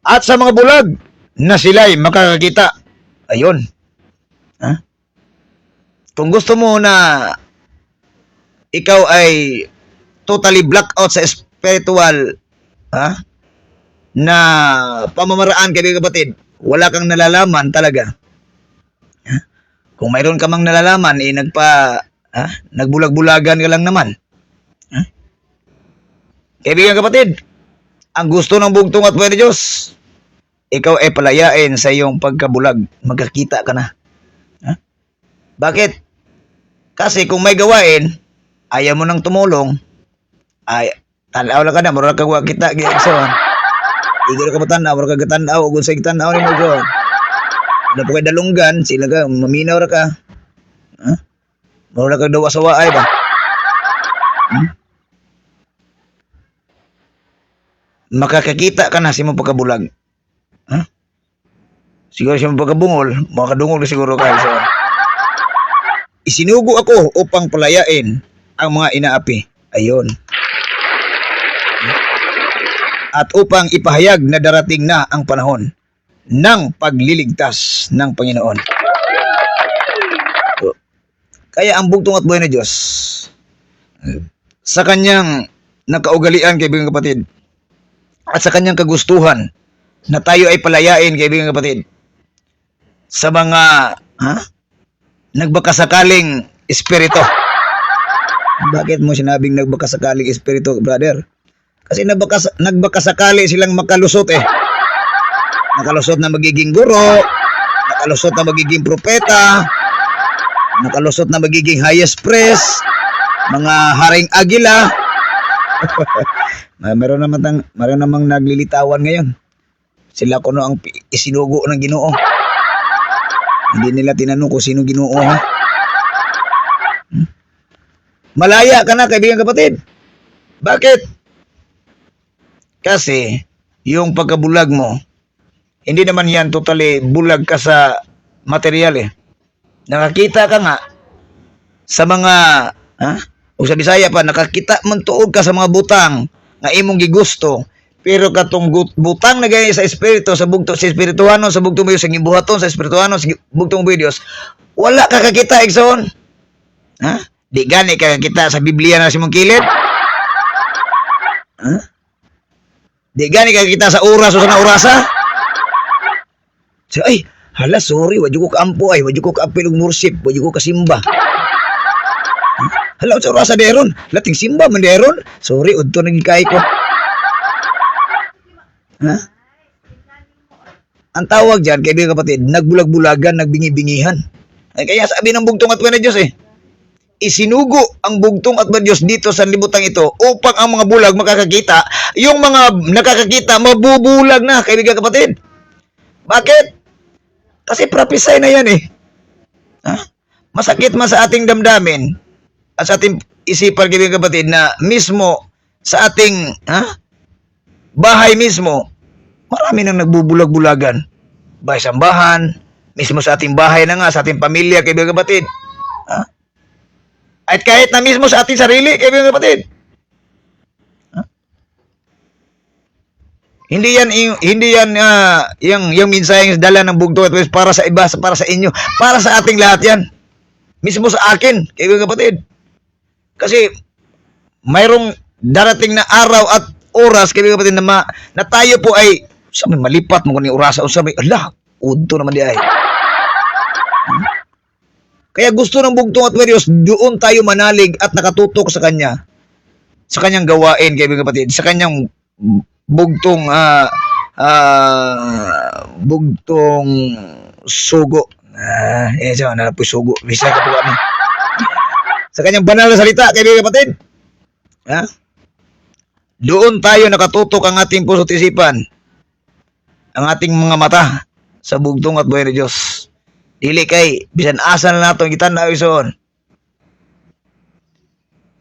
At sa mga bulag na sila'y makakakita. Ayun. Kung gusto mo na ikaw ay totally blackout sa spiritual na pamamaraan, kaibigan kapatid, wala kang nalalaman talaga. Kung mayroon ka mang nalalaman, nagbulag-bulagan ka lang naman. Kaibigan kapatid, ang gusto ng bugtong at buhay ni Diyos, ikaw ay palayain sa iyong pagkabulag. Magkakita ka na. Bakit? Kasi kung may gawain, ayaw mo nang tumulong, ay tanaw lang ka na, marunong ka kita, giyaksawan. Igil ka matanaw, marunong ka tanaw, ugun sa itanaw ni mo dyan. Ano po kayo dalunggan, sila ka, maminaw ra ka. Marunong ka daw asawaay ba? Makakakita ka na sa mong pagkabulag. Siguro siya mong pagkabungol, makadungol na siguro kayo sa isinugo ako upang palayain ang mga inaapi. Ayun. At upang ipahayag na darating na ang panahon ng pagliligtas ng Panginoon. So, kaya ang bugtong at buhay na Diyos, sa kanyang nakaugalian, kaibigan kapatid, at sa kanyang kagustuhan na tayo ay palayain, kaibigan kapatid, sa mga nagbakasakaling espiritu. Bakit mo sinabing nagbakasakaling espiritu, brother? Kasi nagbakasakali silang makalusot eh. Nakalusot na magiging guro, nakalusot na magiging propeta, nakalusot na magiging highest priest, mga haring agila. Meron namang naglilitawan ngayon. Sila kuno ang isinugo ng Ginoo. Hindi nila tinanong kung sino Ginoo, ha? Malaya ka na, kaibigan kapatid. Bakit? Kasi yung pagkabulag mo, hindi naman yan totally bulag ka sa material eh. Nakakita ka nga sa mga, o sa Bisaya pa, nakakita man tuog ka sa mga butang nga imong gigusto, pero katong butang na gaya sa espiritu, sa bugto sa espirituhanon, sa bugtong mo sa gibuhaton, sa espirituhanon, sa bugtong mo Dios, wala ka kakita, igsoon. Di gani ka kakita sa Biblia na si mong kilid? Di gani ka kakita sa oras o sa naurasa? So, ay, hala, sorry, wadyo ko kaampo ay, wadyo ko kaapil og worship, wadyo ko kasimba. Hala, sa oras sa deron, lating simba man deron. Sorry, udto nagikay ko. Ang tawag dyan, kaibigan kapatid, nagbulag-bulagan, nagbingi-bingihan. Ay, kaya sabi ng bugtong at na Diyos eh, isinugo ang bugtong at Diyos dito sa libutang ito upang ang mga bulag makakakita, yung mga nakakakita, mabubulag na, kaibigan kapatid. Bakit? Kasi prophesy na yan eh. Masakit man sa ating damdamin at sa ating isipan, kaibigan kapatid, na mismo sa ating bahay mismo, marami nang nagbubulag-bulagan. Bahay sambahan, mismo sa ating bahay na nga, sa ating pamilya, kaibigan kapatid. At kahit na mismo sa ating sarili, kaibigan kapatid. Hindi yan yung mensaheng dala ng bugto at para sa iba, para sa inyo, para sa ating lahat yan. Mismo sa akin, kaibigan kapatid. Kasi mayroong darating na araw at oras, kaibigan kapatid, na tayo po ay sabi malipat mo kung oras o sabi, ala, udto naman di ay. Kaya gusto ng bugtong at Diyos, doon tayo manalig at nakatutok sa Kanya. Sa Kanyang gawain, kaibigan kapatid. Sa Kanyang bugtong sugo. So, nalapoy sugo. Bisa ka po kami. Sa Kanyang banal na salita, kaibigan kapatid. Doon tayo nakatutok ang ating puso at isipan. Ang ating mga mata sa bugtong at buhay ng Diyos. Dili kay bisan asa na nato gitan-aw ison.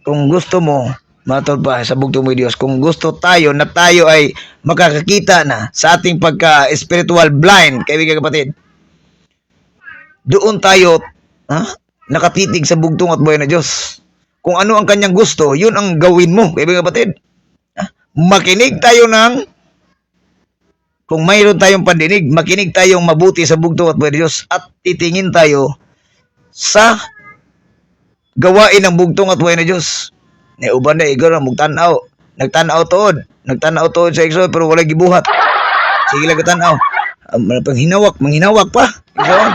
Kung gusto mo matod pa sa bugtong mo Dios, kung gusto tayo na tayo ay makakakita na sa ating pagka-spiritual blind, kaibigan kapatid. Doon tayo nakatitig sa bugtong at buhay ng Diyos. Kung ano ang kanyang gusto, yun ang gawin mo, kaibigan kapatid. Makinig tayo kung mayroon tayong pandinig, makinig tayong mabuti sa bugtong at buhay ng Diyos at titingin tayo sa gawain ng bugtong at buhay ng Diyos. Uban na igor ang magtanaw. Nagtanaw tuod sa igsoon pero wala gibuhat. Sige lang tanaw. Manghinawak pa. Igsoon.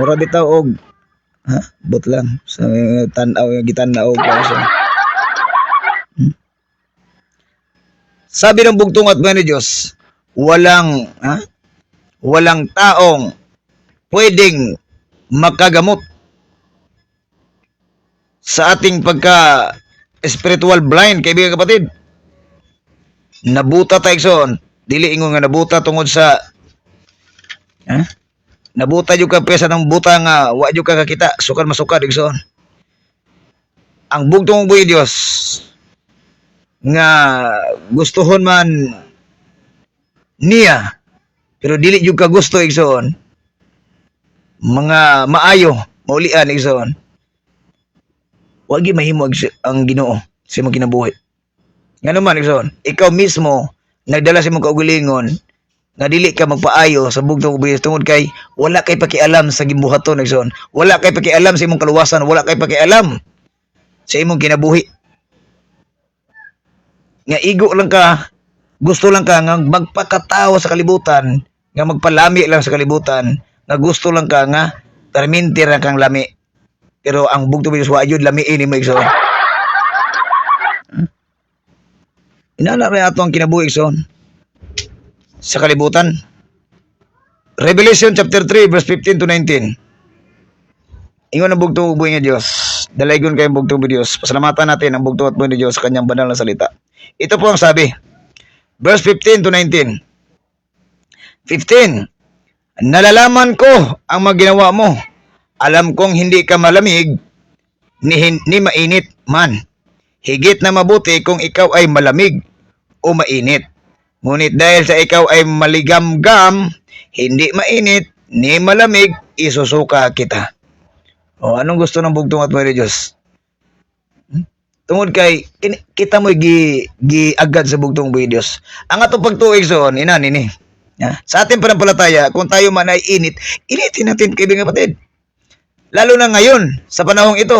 Mura bitaw og bot lang sa tanaw gitanaw pa. Sabi ng bugtong at buhay ng Diyos, walang taong pwedeng makagamot sa ating pagka-spiritual blind, kaibigan kapatid. Nabuta tayo son. Dili ingon nga nabuta tungod sa nabuta yung kapesa ng buta nga wa yung kakakita, sukad masukad igsoon. Ang bugtong buhay Diyos nga gustuhon man niya pero dili yung kagusto igsoon, mga maayo maulian igsoon, wag gi mahimo ang Ginoo sa imong kinabuhi. Nga naman igsoon, ikaw mismo nagdala sa imong kaugalingon nga dili ka magpaayo sa bugtong buhay tungod kay wala kay pakialam sa gimbuhaton igsoon, wala kay pakialam sa imong kaluwasan, wala kay pakialam sa imong kinabuhi. Nga igo lang ka, gusto lang ka nga magpakatawa sa kalibutan, nga magpalami lang sa kalibutan, nga gusto lang ka nga permintir na kang lami. Pero ang bugtong video wa jud lami ini mo igsoon. Inana rin ato ang kinabuhi igsoon. Sa kalibutan. Revelation chapter 3 verse 15 to 19. Ingon ang bugtong ubuhi nga Dios. Dalaygon kayong bugtong Diyos. Pasalamatan natin ang bugtong at buhay ni Diyos sa kanyang banal na salita. Ito po ang sabi. Verse 15 to 19. 15. Nalalaman ko ang mga ginawa mo. Alam kong hindi ka malamig ni mainit man. Higit na mabuti kung ikaw ay malamig o mainit. Ngunit dahil sa ikaw ay maligamgam, hindi mainit ni malamig, isusuka kita. O anong gusto ng bugtong at buhay ni Diyos? Tungod kay kita mo agad sa bugtong buhay ni Diyos. Ang atong pagtuig soon ina nini. Sa ating panampalataya, kung tayo man ay init, initin natin kaibigan kapatid. Lalo na ngayon sa panahong ito.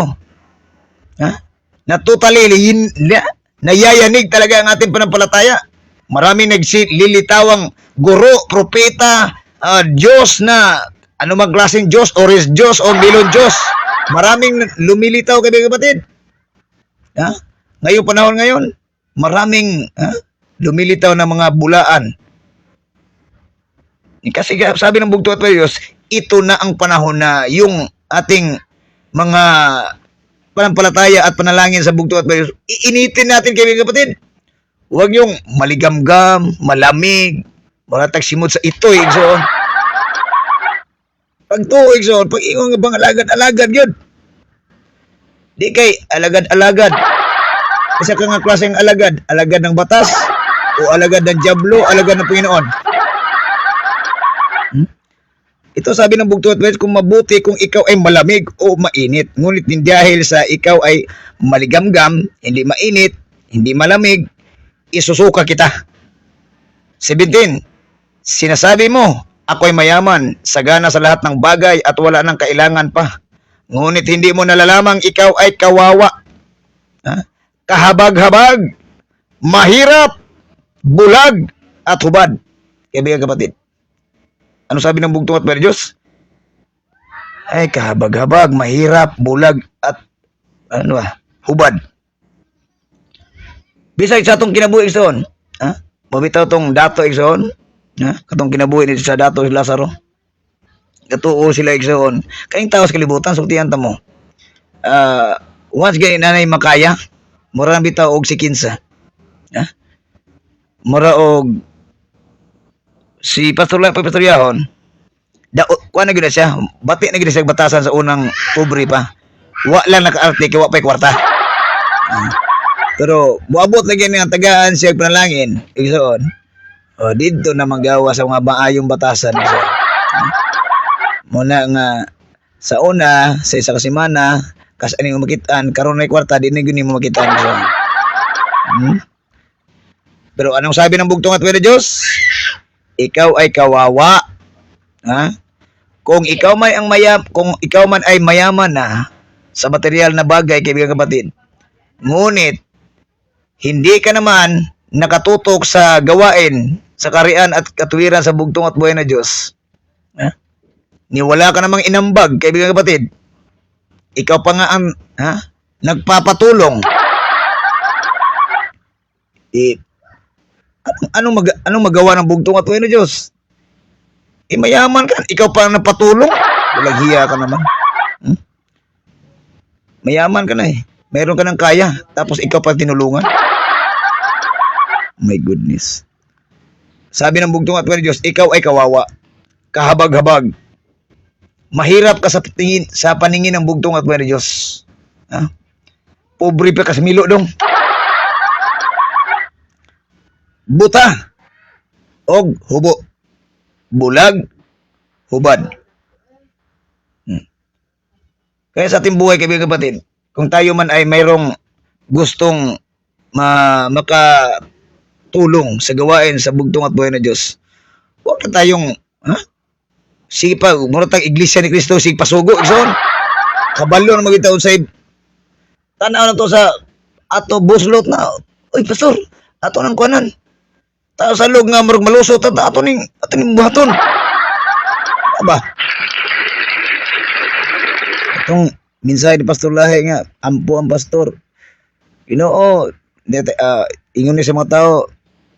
Na totally nayayanig talaga ang ating panampalataya. Maraming naglilitawang guro, propeta, Diyos na ano mang klaseng Diyos, oris Diyos o milon Diyos. Maraming lumilitaw kaibigan kapatid. Ngayong panahon ngayon, maraming lumilitaw na mga bulaan. Kasi sabi ng bugtong at Diyos, ito na ang panahon na yung ating mga panampalataya at panalangin sa bugtong at Diyos, iinitin natin kaibigan kapatid. Huwag yung maligamgam, malamig, maratag simot sa ito'y igsoon. Pag tuig soon, pag ingon nga bang alagad-alagad yun. Di kay alagad-alagad. Isa ka nga klaseng alagad. Alagad ng batas, o alagad ng Diablo, alagad ng Panginoon. Ito sabi ng bugtong at Diyos, kung mabuti kung ikaw ay malamig o mainit. Ngunit dahil sa ikaw ay maligamgam, hindi mainit, hindi malamig, isusuka kita. 17. Sinasabi mo, ako'y mayaman, sagana sa lahat ng bagay at wala nang kailangan pa. Ngunit hindi mo nalalamang ikaw ay kawawa. Kahabag-habag, mahirap, bulag, at hubad. Kaibigan kapatid. Ano sabi ng bugtong at buhay ni Diyos? Ay, kahabag-habag, mahirap, bulag, at hubad. Bisay sa itong kinabuhi igsoon, mabitaw itong dato igsoon, katong kinabuhi nito sa dato si Lazaro. Katuo sila igsoon. Kayong tao sa kalibutan, sultihan ta mo. Once ganyan nanay makaya, mura na bitaw og si Kinsa. Mura og si Pastor Yahon, kuha na gina siya, bati na gina siya batasan sa unang pobre pa. Wa lang naka-arte, kaya wa pa'y kwarta. Pero, buabot na gina ang tagaan siya panalangin, igsoon. Dito na magawa sa mga maayong batasan. Muna nga, sa una, sa isa kasimana, kasi aning makitaan, karon na kwarta, di na gini mo makitaan. Pero anong sabi ng bugtong at buhay ni Diyos? Ikaw ay kawawa. Kung ikaw man ay mayaman na sa material na bagay, kaibigan kapatid, ngunit hindi ka naman nakatutok sa gawain, sa karian at katuwiran sa bugtong at buhay na Diyos. Niwala ka namang inambag, kaibigan kapatid. Ikaw pa nga ang nagpapatulong. Anong magawa ng bugtong at buhay na Diyos? Mayaman ka, ikaw pa ang napatulong. Walaghiya ka naman. Mayaman ka na eh. Meron ka ng kaya, tapos ikaw pa tinulungan. My goodness. Sabi ng bugtong at buhay ni Diyos, ikaw ay kawawa. Kahabag-habag. Mahirap ka sa paningin ng bugtong at buhay ni Diyos. Pobre pa ka sa milo dong. Buta. Og hubo. Bulag. Hubad. Kaya sa ating buhay, kaibigan kapatid, kung tayo man ay mayroong gustong makatulong sa gawain sa bugtong at buhay na Diyos, huwag na tayong sige pa, muna tayong iglesia ni Cristo, sige pasugo, igsoon. Kabalo na magitaon sa tanaw na to sa ato buslot na, uy pastor, ato ng kuanan. Tao sa log nga marag malusot at ato ning buhaton. Aba, Itong mensahe ni Pastor Lahi nga, ampo ang pastor. Ginoo, ingon ni sa mga tao,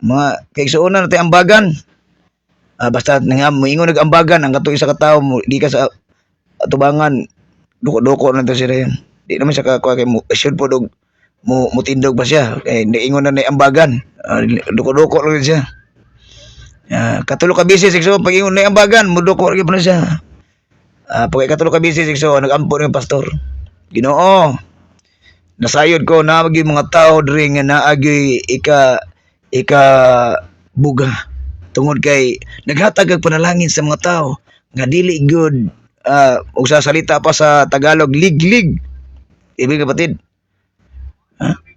mga kaigsuonan natin ambagan. Basta nga moingon nag-ambagan ang katong isa ka tawo mo di ka sa atubangan duko-duko na to siya yun. Di naman siya kakuha kay mo should po dog mo tindog ba siya kay naingon na ambagan. Duko-duko lang siya. Katulo ka busy sikso pag ingon na ambagan mo duko lagi pa na siya. Pag katulo ka busy sikso nagampo ni pastor. Ginoo. Nasayod ko na magi mga tao diri nga naagi ika buga tungod kay naghatag og panalangin sa mga tao nga dili good ug sa salita pa sa Tagalog liglig. Ibig kapatid,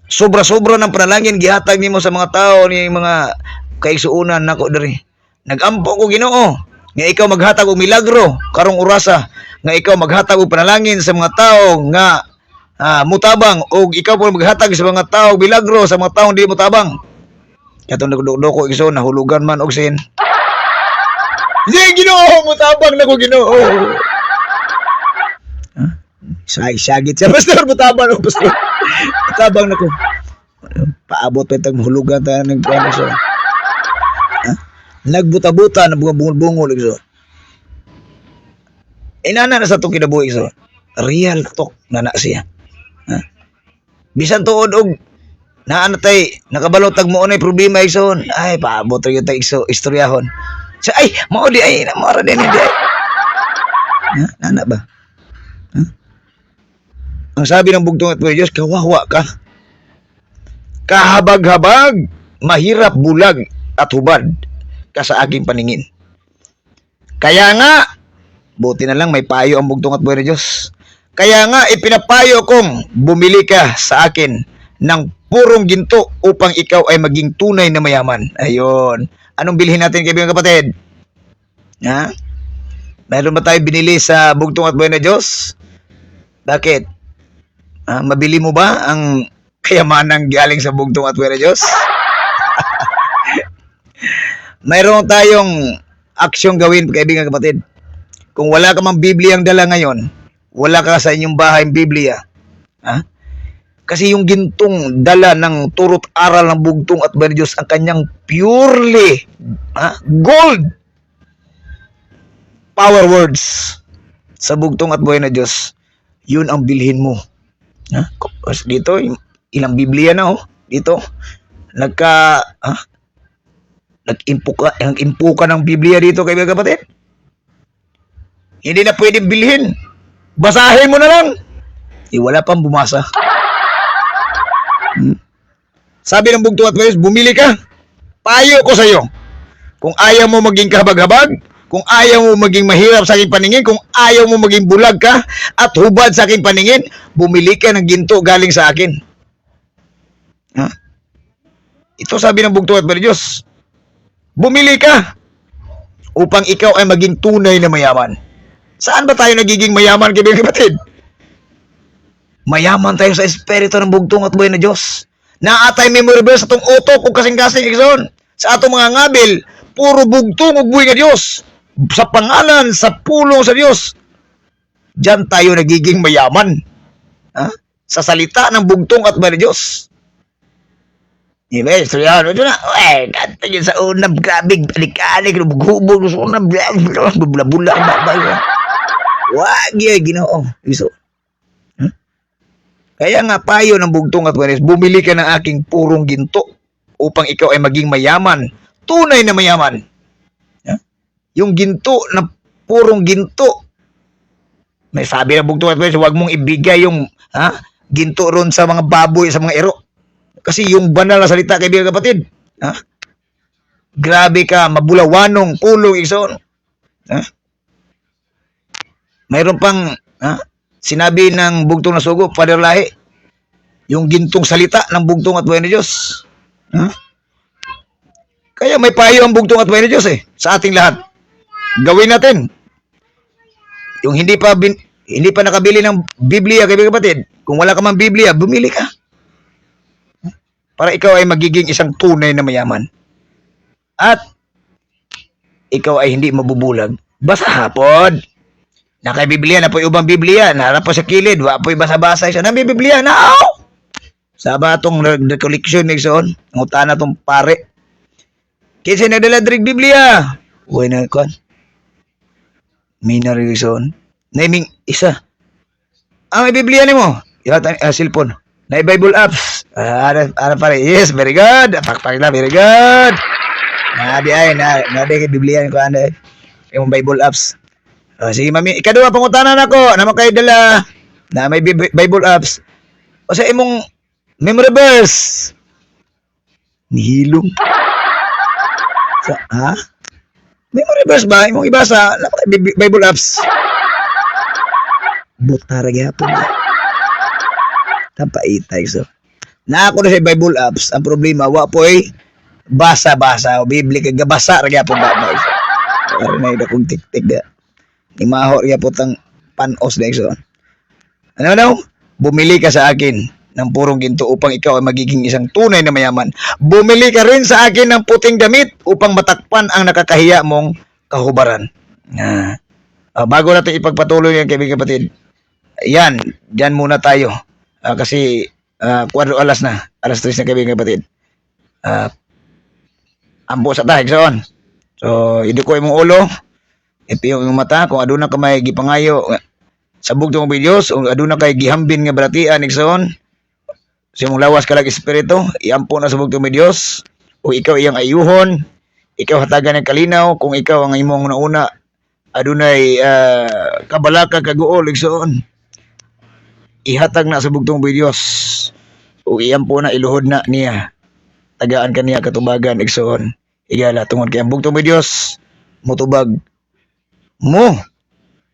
sobra-sobra ng panalangin gihatag nimo sa mga tao ni mga kaigsuonan nako diri. Nagampo ko Ginoo nga ikaw maghatag og milagro karong orasa, nga ikaw maghatag og panalangin sa mga tao nga mutabang og ikaw po maghatag sa mga tao milagro sa mga taong di mutabang. Katong nagdoko iso nahulugan man og sin. Di Ginoo mutabang nako Ginoo. Sagit siya pastor mutabang og pastor. Mutabang nako. Paabot pa tag hulugan ta nagkuan so. Nagbuta-buta na bungol-bungol iso. Inana na sa itong kinabuhi iso. Real talk na siya. Bisan tuod og naanatay nakabalo tag mo nay problema igsoon ay paabot ra gyud tag istoryahon sa ay mao di ay mara din di ay nana ba ang sabi ng bugtong at Diyos kawawa ka kahabag-habag mahirap bulag at hubad ka sa aking paningin kaya nga buti na lang may payo ang bugtong at Diyos kaya nga ipinapayo kong bumili ka sa akin ng purong ginto upang ikaw ay maging tunay na mayaman. Ayun. Anong bilhin natin kaibigan kapatid? Meron ba tayo binili sa bugtong at buhay na Diyos? Bakit? Mabili mo ba ang kayamanang galing sa bugtong at buhay na Diyos? Mayroon tayong aksyong gawin kaibigan kapatid. Kung wala ka mang Biblia ang dala ngayon, wala ka sa inyong bahay Biblia. Kasi yung gintong dala ng turot aral ng bugtong at buhay na Diyos ang kanyang purely gold power words sa bugtong at buhay na Diyos. Yun ang bilhin mo. Dito, ilang Biblia na dito. Nag-impo ka ng Biblia dito kaibigan kapatid. Hindi na pwedeng bilhin. Basahin mo na lang. Wala pang bumasa. Sabi ng bugtong at Diyos, bumili ka. Payo ko sa iyo. Kung ayaw mo maging kahabag-habag, kung ayaw mo maging mahirap sa aking paningin, kung ayaw mo maging bulag ka at hubad sa aking paningin, bumili ka ng ginto galing sa akin. Ito sabi ng bugtong at Diyos, bumili ka upang ikaw ay maging tunay na mayaman. Saan ba tayo nagiging mayaman, kaibigan kapatid? Mayaman tayo sa espiritu ng bugtong at buhay na Diyos. Naatay memorable sa itong utok o kasing-kasing igsoon. Sa atong mga ngabil, puro bugtong o buhay na Diyos. Sa pangalan, sa pulong sa Diyos. Diyan tayo nagiging mayaman. Sa salita ng bugtong at buhay na Diyos. Diba, istoryahan, ito na, kanta yun sa unang grabing, balik-alik, hubog sa unang, bula-bula, babay. Wag yun, Ginoo. Iso. Kaya nga payo ng bugtong at buhay na Diyos, bumili ka ng aking purong ginto upang ikaw ay maging mayaman, tunay na mayaman. Yung ginto na purong ginto, may sabi ng bugtong at buhay na Diyos, huwag mong ibigay yung ginto ron sa mga baboy, sa mga ero. Kasi yung banal na salita, kaibigan kapatid, grabe ka, mabulawanong, pulong, igsoon. Mayroon pang, sinabi ng bugtong na sugo, Father Lahi, yung gintong salita ng bugtong at buhay na Diyos. Kaya may payo ang bugtong at buhay na Diyos sa ating lahat. Gawin natin. Yung hindi pa nakabili ng Biblia, kaibigan kapatid, kung wala ka mang Biblia, bumili ka. Para ikaw ay magiging isang tunay na mayaman. At ikaw ay hindi mabubulag. Basta hapon. Na kay Biblia na po ubang Biblia, na po sa kilid, wa po basa-basa isa na may Biblia na. Sa batong recollection ni son, ngutana tong pare. Kinsa nagdala diri Biblia? Uy na kon. Mina reason. Naming isa. Ang Biblia nimo, ilata cellphone. Na Bible apps. Ara pare. Yes, very good. Pakpak na, very good. Na di kay Biblia ko ano. Yung Bible apps. Sige mami, ikaduha pangutanan ako. Naman kayo dala na may Bible apps. O sa imong memory verse. Nihilong. Ha? Memory verse ba? Imong ibasa. Naman kayo Bible apps. Butar gyapon. Tapaitay so. Na ako na sa Bible apps, ang problema wa po'y basa-basa o Biblia kay gabasa ra gyapon ba. Ari na ida kong tik-tik da. Ni maho ra gyapon tang panos da so. Ano? Bumili ka sa akin ng purong ginto upang ikaw ay magiging isang tunay na mayaman. Bumili ka rin sa akin ng puting damit upang matakpan ang nakakahiya mong kahubaran. Bago natin ipagpatuloy yan, kaibigan kapatid. Yan, dyan muna tayo. Kasi 4 alas na. Alas 3 na kaibigan kapatid. Ambo sa tahig soon. So, iduko imong ulo. Ipiyo imong mata. Kung aduna ka may gipangayo sa bugtong ng Diyos, kung aduna kay gihambin nga baratian igsoon, sa imong lawas kalag espiritu, iampo na sa bugtong ng Diyos. O ikaw iyang ayuhon, ikaw hatagan ng kalinaw, kung ikaw ang imong nauna, adunay kabalaka kaguol igsoon. Ihatag na sa bugtong ng Diyos. O iampo na iluhod na niya. Tagaan kaniya katubagan igsoon. Igala tungod kay ang bugtong ng Diyos mutubag mo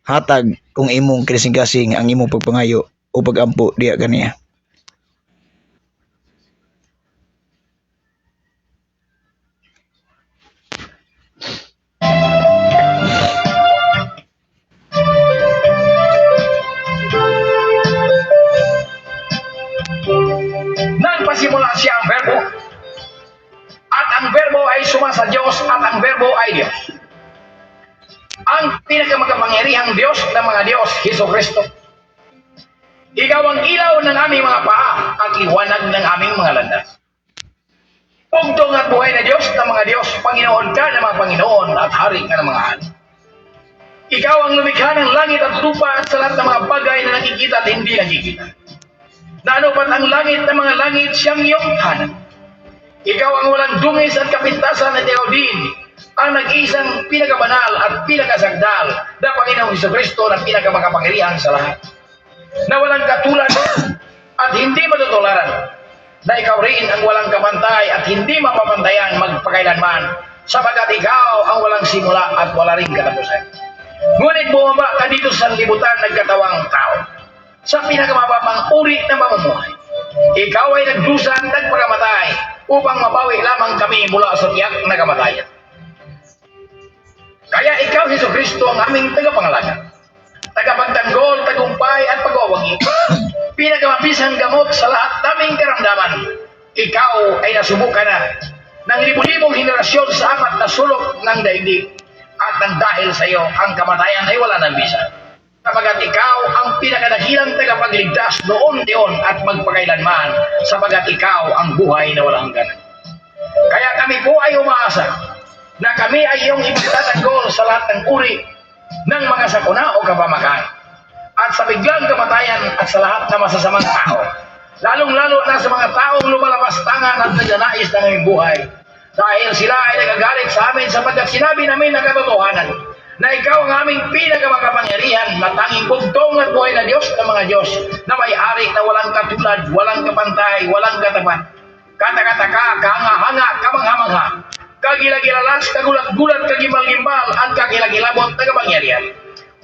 hatag kung imong kasing-kasing ang imong pagpangayo o pagampo diya kaniya. Nagpasimula siya ang verbo at ang verbo ay sumasa Diyos at ang verbo ay Diyos. Ang pinakamakapangyarihang Diyos ng mga Diyos, Hesus Kristo. Ikaw ang ilaw ng aming mga paa at liwanag ng aming mga landas. Pugtong at buhay na Diyos ng mga Diyos, Panginoon ka ng mga Panginoon at Hari ka ng mga hari. Ikaw ang lumikha ng langit at lupa at sa lahat ng mga bagay na nakikita at hindi nakikita. Nanupat ang langit ng mga langit siyang iyong tahanan. Ikaw ang walang dungis at kapintasan at ikaw din ang nag-iisang pinakabanal at pinakasagdal na Panginoong Jesucristo na pinakamakapangyarihan sa lahat. Na walang katulad at hindi matutularan. Na ikaw rin ang walang kapantay at hindi mapapantayan magpakailanman sapagkat ikaw ang walang simula at wala rin katapusan. Ngunit bumaba ka dito sa libutan nagkatawang tao sa pinakamababang uri ng pamumuhay. Ikaw ay nagdusa at nagpagamatay upang mabawi lamang kami mula sa tiyak na kamatayan. Kaya ikaw, Jesucristo, ang aming tagapangalaga, tagapagtanggol, tagumpay at pag-uwagi, pinakamapisang gamot sa lahat naming karamdaman. Ikaw ay nasubukan na ng libu-libong henerasyon sa apat na sulok ng daigdig at nang dahil sa iyo, ang kamatayan ay wala ng bisa. Sapagat ikaw ang pinakadakilang tagapagligtas noon-diyon at magpakailanman, sapagat ikaw ang buhay na walang hanggan. Kaya kami po ay umaasa na kami ay iyong ipagtatanggol sa lahat ng uri ng mga sakuna o kapamakan at sa biglang kamatayan at sa lahat ng masasamang tao, lalong-lalo na sa mga taong lumalabas tangan at nagnanais ng aming buhay, dahil sila ay nagagalit sa amin sapagkat sinabi namin ang katotohanan na ikaw ang aming pinakamakapangyarihan na tanging bugtong at buhay na Diyos ng mga Diyos na may-ari na walang katulad, walang kapantay, walang katapat, katakataka, kahanga-hanga, kamangha-mangha, kagilagilalas, kagulat-gulat, kagimal-gimbal, at kakilagilabot na kapangyarihan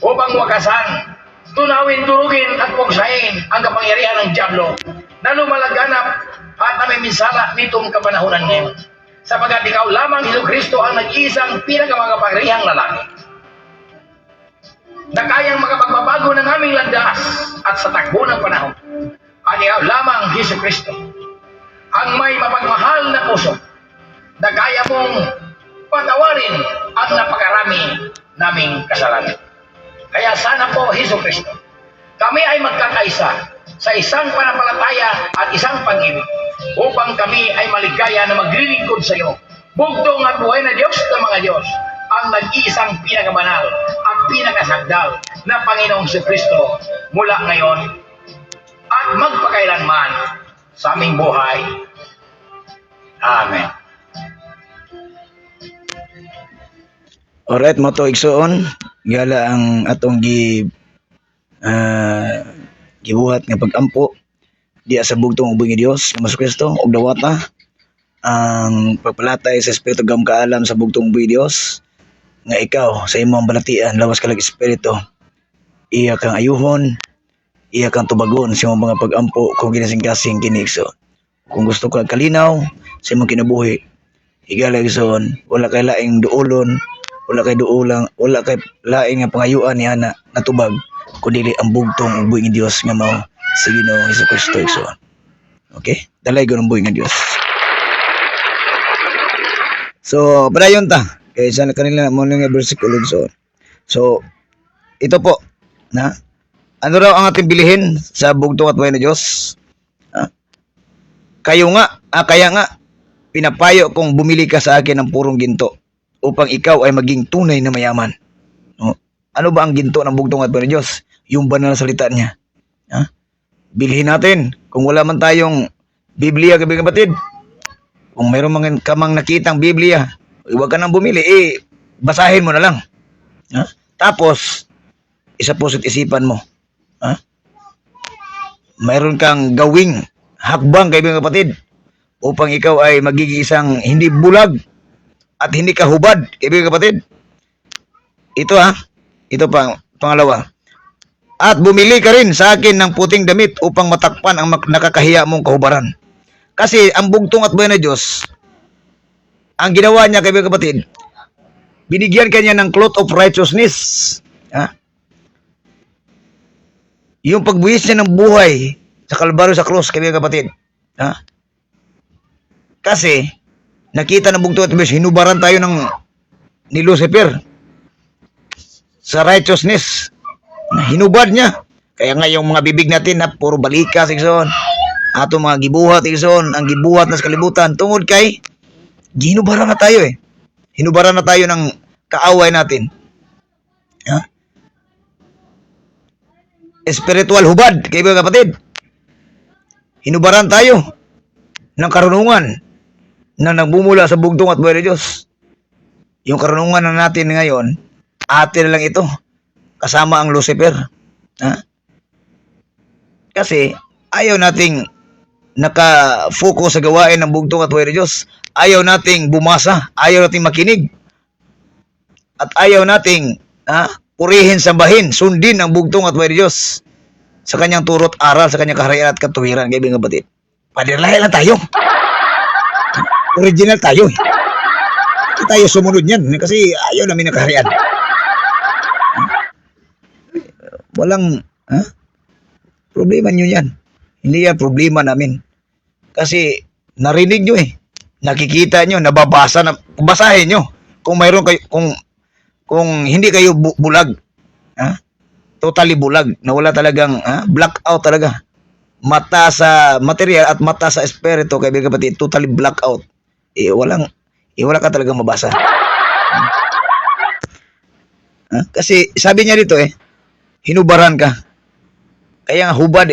upang wakasan, tunawin, durugin at pugsahin ang kapangyarihan ng Diablo na lumalaganap at namiminsala nitong kapanahunan ngayon. Sapagat ikaw lamang, Jesucristo, ang nag-iisang pinakamakapangyarihang lalaki na kayang makapagbabago ng aming landas at sa takbo ng panahon. At ikaw lamang, Jesucristo, ang may mapagmahal na puso na kaya mong patawarin ang napakarami naming kasalanan. Kaya sana po, Hesus Kristo, kami ay magkakaisa sa isang panampalataya at isang pag-ibig upang kami ay maligaya na maglilingkod sa iyo. Bugtong at buhay na Diyos ng mga Diyos, ang nag-iisang pinakabanal at pinakasagdal na Panginoong Hesus Kristo mula ngayon at magpakailanman sa aming buhay. Amen. Alright, mo to igsoon, gala ang atong gibuhat nga pag-ampo diya sa bugtong ubing ni Dios nga Hesus Kristo ug dawata ang pagpalatay sa espiritu gam kaalam sa bugtong ubing ni Dios nga ikaw sa imong balatian lawas kalag espiritu iya kang ayuhon, iya kang tubagon sa imong mga pag-ampo kung ginasing-kasing kini igsoon. Kung gusto ka kalinaw sa imong kinabuhi, higala igsoon, wala kay laing duolon, wala kay laing nga pangayuan ni ana natubag kundi ang bugtong buhi nga Dios nga mao sa Ginoong Hesus Kristo igsoon. Okay? Dalay gyud ang buhi nga Dios. So, padayon ta kay sa kanila mo nga bersikulo igsoon. So, ito po na ano raw ang ating bilihin sa bugtong at buhi nga Dios? Kaya nga pinapayo kong bumili ka sa akin ng purong ginto upang ikaw ay maging tunay na mayaman. No? Ano ba ang ginto ng bugtong at buhay ng Diyos? Yung banal na salita niya. Bilhin natin. Kung wala man tayong Biblia, kaibigan kapatid, kung mayroon mga kamang nakitang Biblia, huwag ka nang bumili, basahin mo na lang. Tapos, isa puso't isipan mo. Mayroon kang gawing hakbang, kaibigan kapatid, upang ikaw ay magiging isang hindi bulag at hindi ka hubad, kaibigan kapatid. Ito pa, pangalawa. At bumili ka rin sa akin ng puting damit upang matakpan ang nakakahiya mong kahubaran. Kasi ang bugtong at buhay na Diyos, ang ginawa niya, kaibigan kapatid, binigyan kanya ng cloth of righteousness. Yung pagbuhis niya ng buhay sa Kalbaryo sa krus, kaibigan kapatid. Kasi, nakita ng bugtong at buhay, hinubaran tayo ni Lucifer sa righteousness. Hinubad niya. Kaya nga yung mga bibig natin na puro balikas, igsoon. Ato mga gibuhat, igsoon. Ang gibuhat na sa kalibutan. Tungod kay, ginubaran na tayo Hinubaran na tayo ng kaaway natin. Spiritual hubad, kaibigan kapatid. Hinubaran tayo ng karunungan na nagbumula sa bugtong at buhay ng Diyos. Yung karunungan na natin ngayon, atin na lang ito. Kasama ang Lucifer. Kasi ayaw nating naka-focus sa gawain ng bugtong at buhay ng Diyos. Ayaw nating bumasa. Ayaw nating makinig. At ayaw nating purihin, sambahin, sundin ang bugtong at buhay ng Diyos sa kanyang turot aral, sa kanyang kaharian at katuwiran. Kaibigan kapatid, padilay lang tayo. Original tayo. Hindi tayo sumunod yan kasi ayaw namin ng kaharian. Walang problema nyo yan. Hindi yan problema namin. Kasi narinig nyo nakikita nyo, nababasa na, basahin nyo. Kung mayroon kayo, kung hindi kayo bulag, totally bulag, na wala talagang blackout talaga. Mata sa material at mata sa espiritu, kaibigan kapatid, totally blackout. Wala ka talagang mabasa. Kasi sabi niya dito hinubaran ka. Kaya nga hubad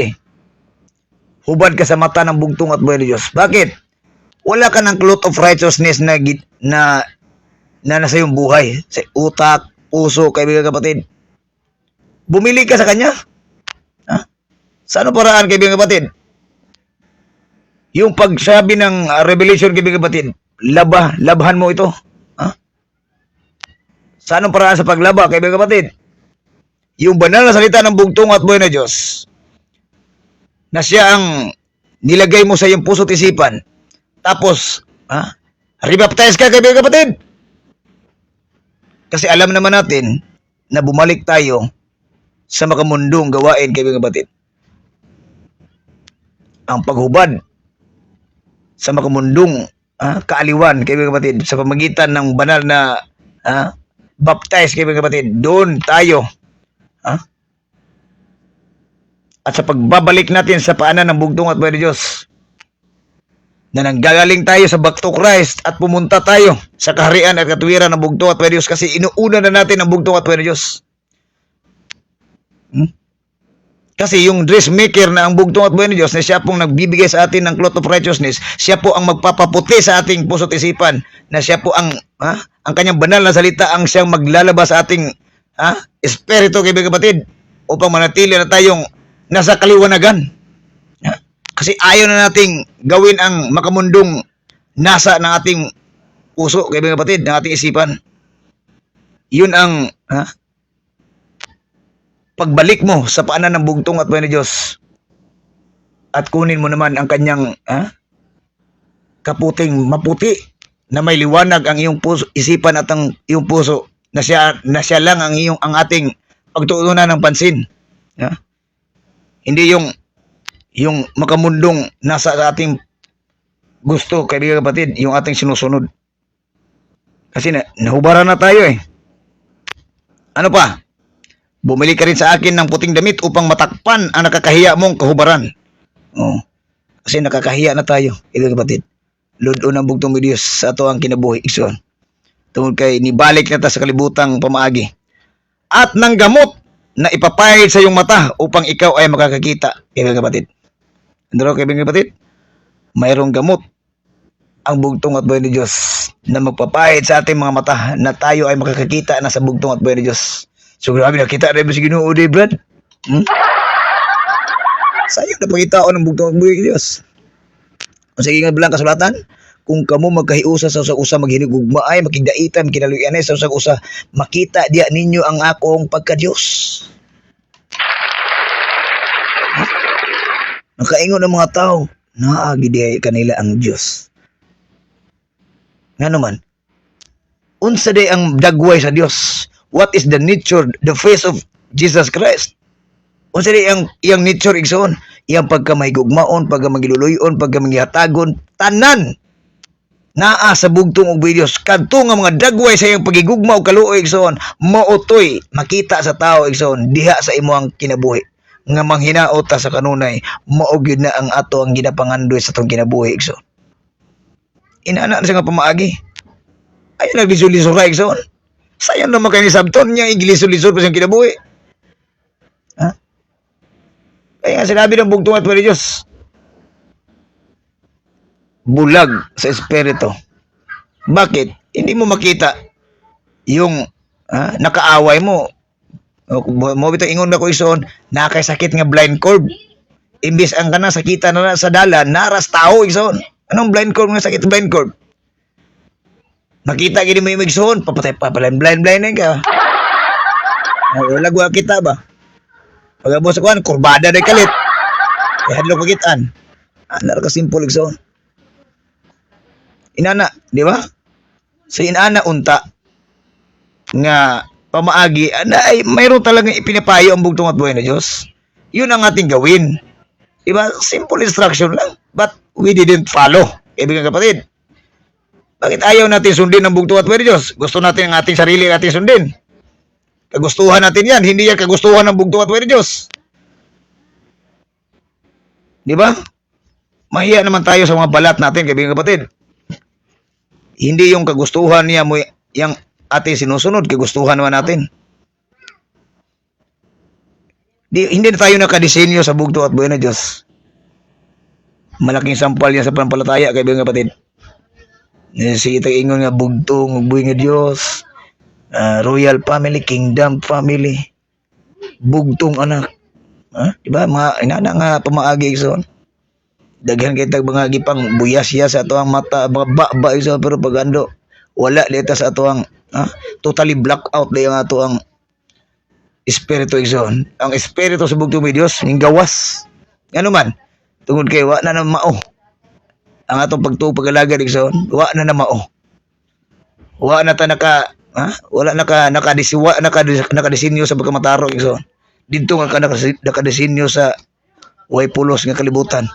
Hubad ka sa mata ng bugtong at buhay ng Diyos. Bakit? Wala ka ng cloth of righteousness na nasa iyong buhay. Sa utak, puso, kaibigan kapatid. Bumili ka sa Kanya. Sa ano paraan, kaibigan kapatid? Yung pagsabi ng Revelation, kaibigan kapatid, labhan mo ito. Sa anong paraan sa paglaba, kaibigan kapatid? Yung banal na salita ng bugtong at buhay na Diyos, na siya ang nilagay mo sa iyong puso't isipan, tapos, rebaptize ka, kaibigan kapatid. Kasi alam naman natin na bumalik tayo sa makamundong gawain, kaibigan kapatid. Ang paghubad sa makamundong kaaliwan, kaibigan kapatid, sa pamagitan ng banal na baptize, kaibigan kapatid, doon tayo Ha? At sa pagbabalik natin sa paanan ng bugtong at buhay ni Diyos, na nanggagaling tayo sa back to Christ at pumunta tayo sa kaharian at katuwiran ng bugtong at buhay ni Diyos kasi inuuna na natin ang bugtong at buhay ni Diyos. Kasi yung dressmaker na ang bugtong at buhay ni Diyos na siya pong nagbibigay sa atin ng cloth of righteousness, siya po ang magpapaputi sa ating puso't isipan, na siya po ang kanyang banal na salita ang siyang maglalabas sa ating espiritu, kaibigan kapatid, upang manatili na tayong nasa kaliwanagan. Kasi ayaw na nating gawin ang makamundong nasa ng ating puso, kaibigan kapatid, ng ating isipan. Yun ang pagbalik mo sa paanan ng bugtong at buhay ni Diyos at kunin mo naman ang kanyang kaputing maputi na may liwanag ang iyong puso, isipan at ang iyong puso, na siya lang ang ating pagtuunan ng pansin. Hindi yung makamundong nasa ating gusto, kaibigan kapatid, yung ating sinusunod. Kasi nahubaran na tayo eh. Ano pa? Bumili ka rin sa akin ng puting damit upang matakpan ang nakakahiya mong kahubaran. Kasi nakakahiya na tayo, kaibigan kapatid. Ludo ng bugtong ni Diyos sa ato ang kinabuhi. Tungkol kay nibalik na ta sa kalibutang pamaagi. At ng gamot na ipapahid sa iyong mata upang ikaw ay makakakita, kaibigan kapatid. Ano kaibigan kapatid? Mayroong gamot ang bugtong at buhay ni Diyos na magpapahid sa ating mga mata na tayo ay makakakita na sa bugtong at buhay ni Diyos. So grabe, nakita rin ba si Ginoo, Brad? Sayang na pagkitao ng bugtong at buhay ni Diyos. Ang sige nga bilang kasulatan, kung kamo magkahiusa sa usag-usa maghinigugmaay, makigdaitan, kinaluyan sa usag-usa, makita diya ninyo ang akong pagka-Diyos. Nakaingon ng mga tao, naagi diya kanila ang Diyos. Nga naman, unsa day ang dagway sa Diyos? What is the nature, the face of Jesus Christ? Unsa day ang iyang nature, igsoon? Iyang pagkamahigugmaon, pagkamagiluluyon, pagkamagihatagon, tanan naa sa bugtong ug Diyos. Kadto nga mga dagway sa iyang pagigugma ug kaluoy, igsoon, maotoy makita sa tao, igsoon, diha sa imuang kinabuhi. Nga manghinaot ta sa kanunay, mao gyud na ang ato ang ginapangandoy sa tong kinabuhi, igsoon. Inana na siya nga pamaagi. Ay naglisulisor ka, igsoon. Sayang naman kayo ni Sabton niya, igilisulisor pa siyang kinabuhi. Kaya nga sinabi ng bugtong at buhay ni Diyos, bulag sa espiritu. Bakit? Hindi mo makita yung nakaaway mo. Mo bitaw ingon na ko ison, nakasakit nga blind cord. Imbis ang kana sakita na sa dalan, naras tao ison. Anong blind cord nga sakit blind cord? Nakita gini mo yung igsoon, papatay pa pala blind ka. Wala gwa kita ba? Pagabos ako, kurbada na kalit. Hadlo pagitan. Anar ka simple igsoon. Inana, di ba? Sa inana unta nga pamaagi na ay mayroon talagang ipinapayo ang bugtong at buhay na Diyos. Yun ang ating gawin. Diba? Simple instruction lang. But we didn't follow. Kaibigan kapatid. Bakit ayaw natin sundin ang bugtong at buhay na Diyos? Gusto natin ang ating sarili natin sundin. Kagustuhan natin yan. Hindi yan kagustuhan ng bugtong at buhay na Diyos. Diba? Mahiya naman tayo sa mga balat natin, kaibigan kapatid. Hindi yung kagustuhan niya mo yung ating sinusunod, kagustuhan naman natin. Hindi na tayo nakadesenyo sa bugtong at buhay na Diyos. Malaking sampal yan sa panampalataya, kaibigan kapatid. Sige ingon nga bugtong buhay nga Diyos, royal family, kingdom family, bugtong anak. Diba? Mga inana nga pamaagi ison. Daghan kay tag mga gipang buyasya sa ato ang mata, mga ba ison, pero pagando wala dito sa ato ang totally black out na yung ato ang espiritu ison. Ang espiritu sa bugtong ni Diyos ning gawas. Ano man? Tungod kay wa na mao. Ang atong pagtuo-pagalagad ison, wa na mao. Wa na ta wala nakadesinyo sa pagkamataro ison. Dito nga nakadesinyo sa way pulos nga kalibutan.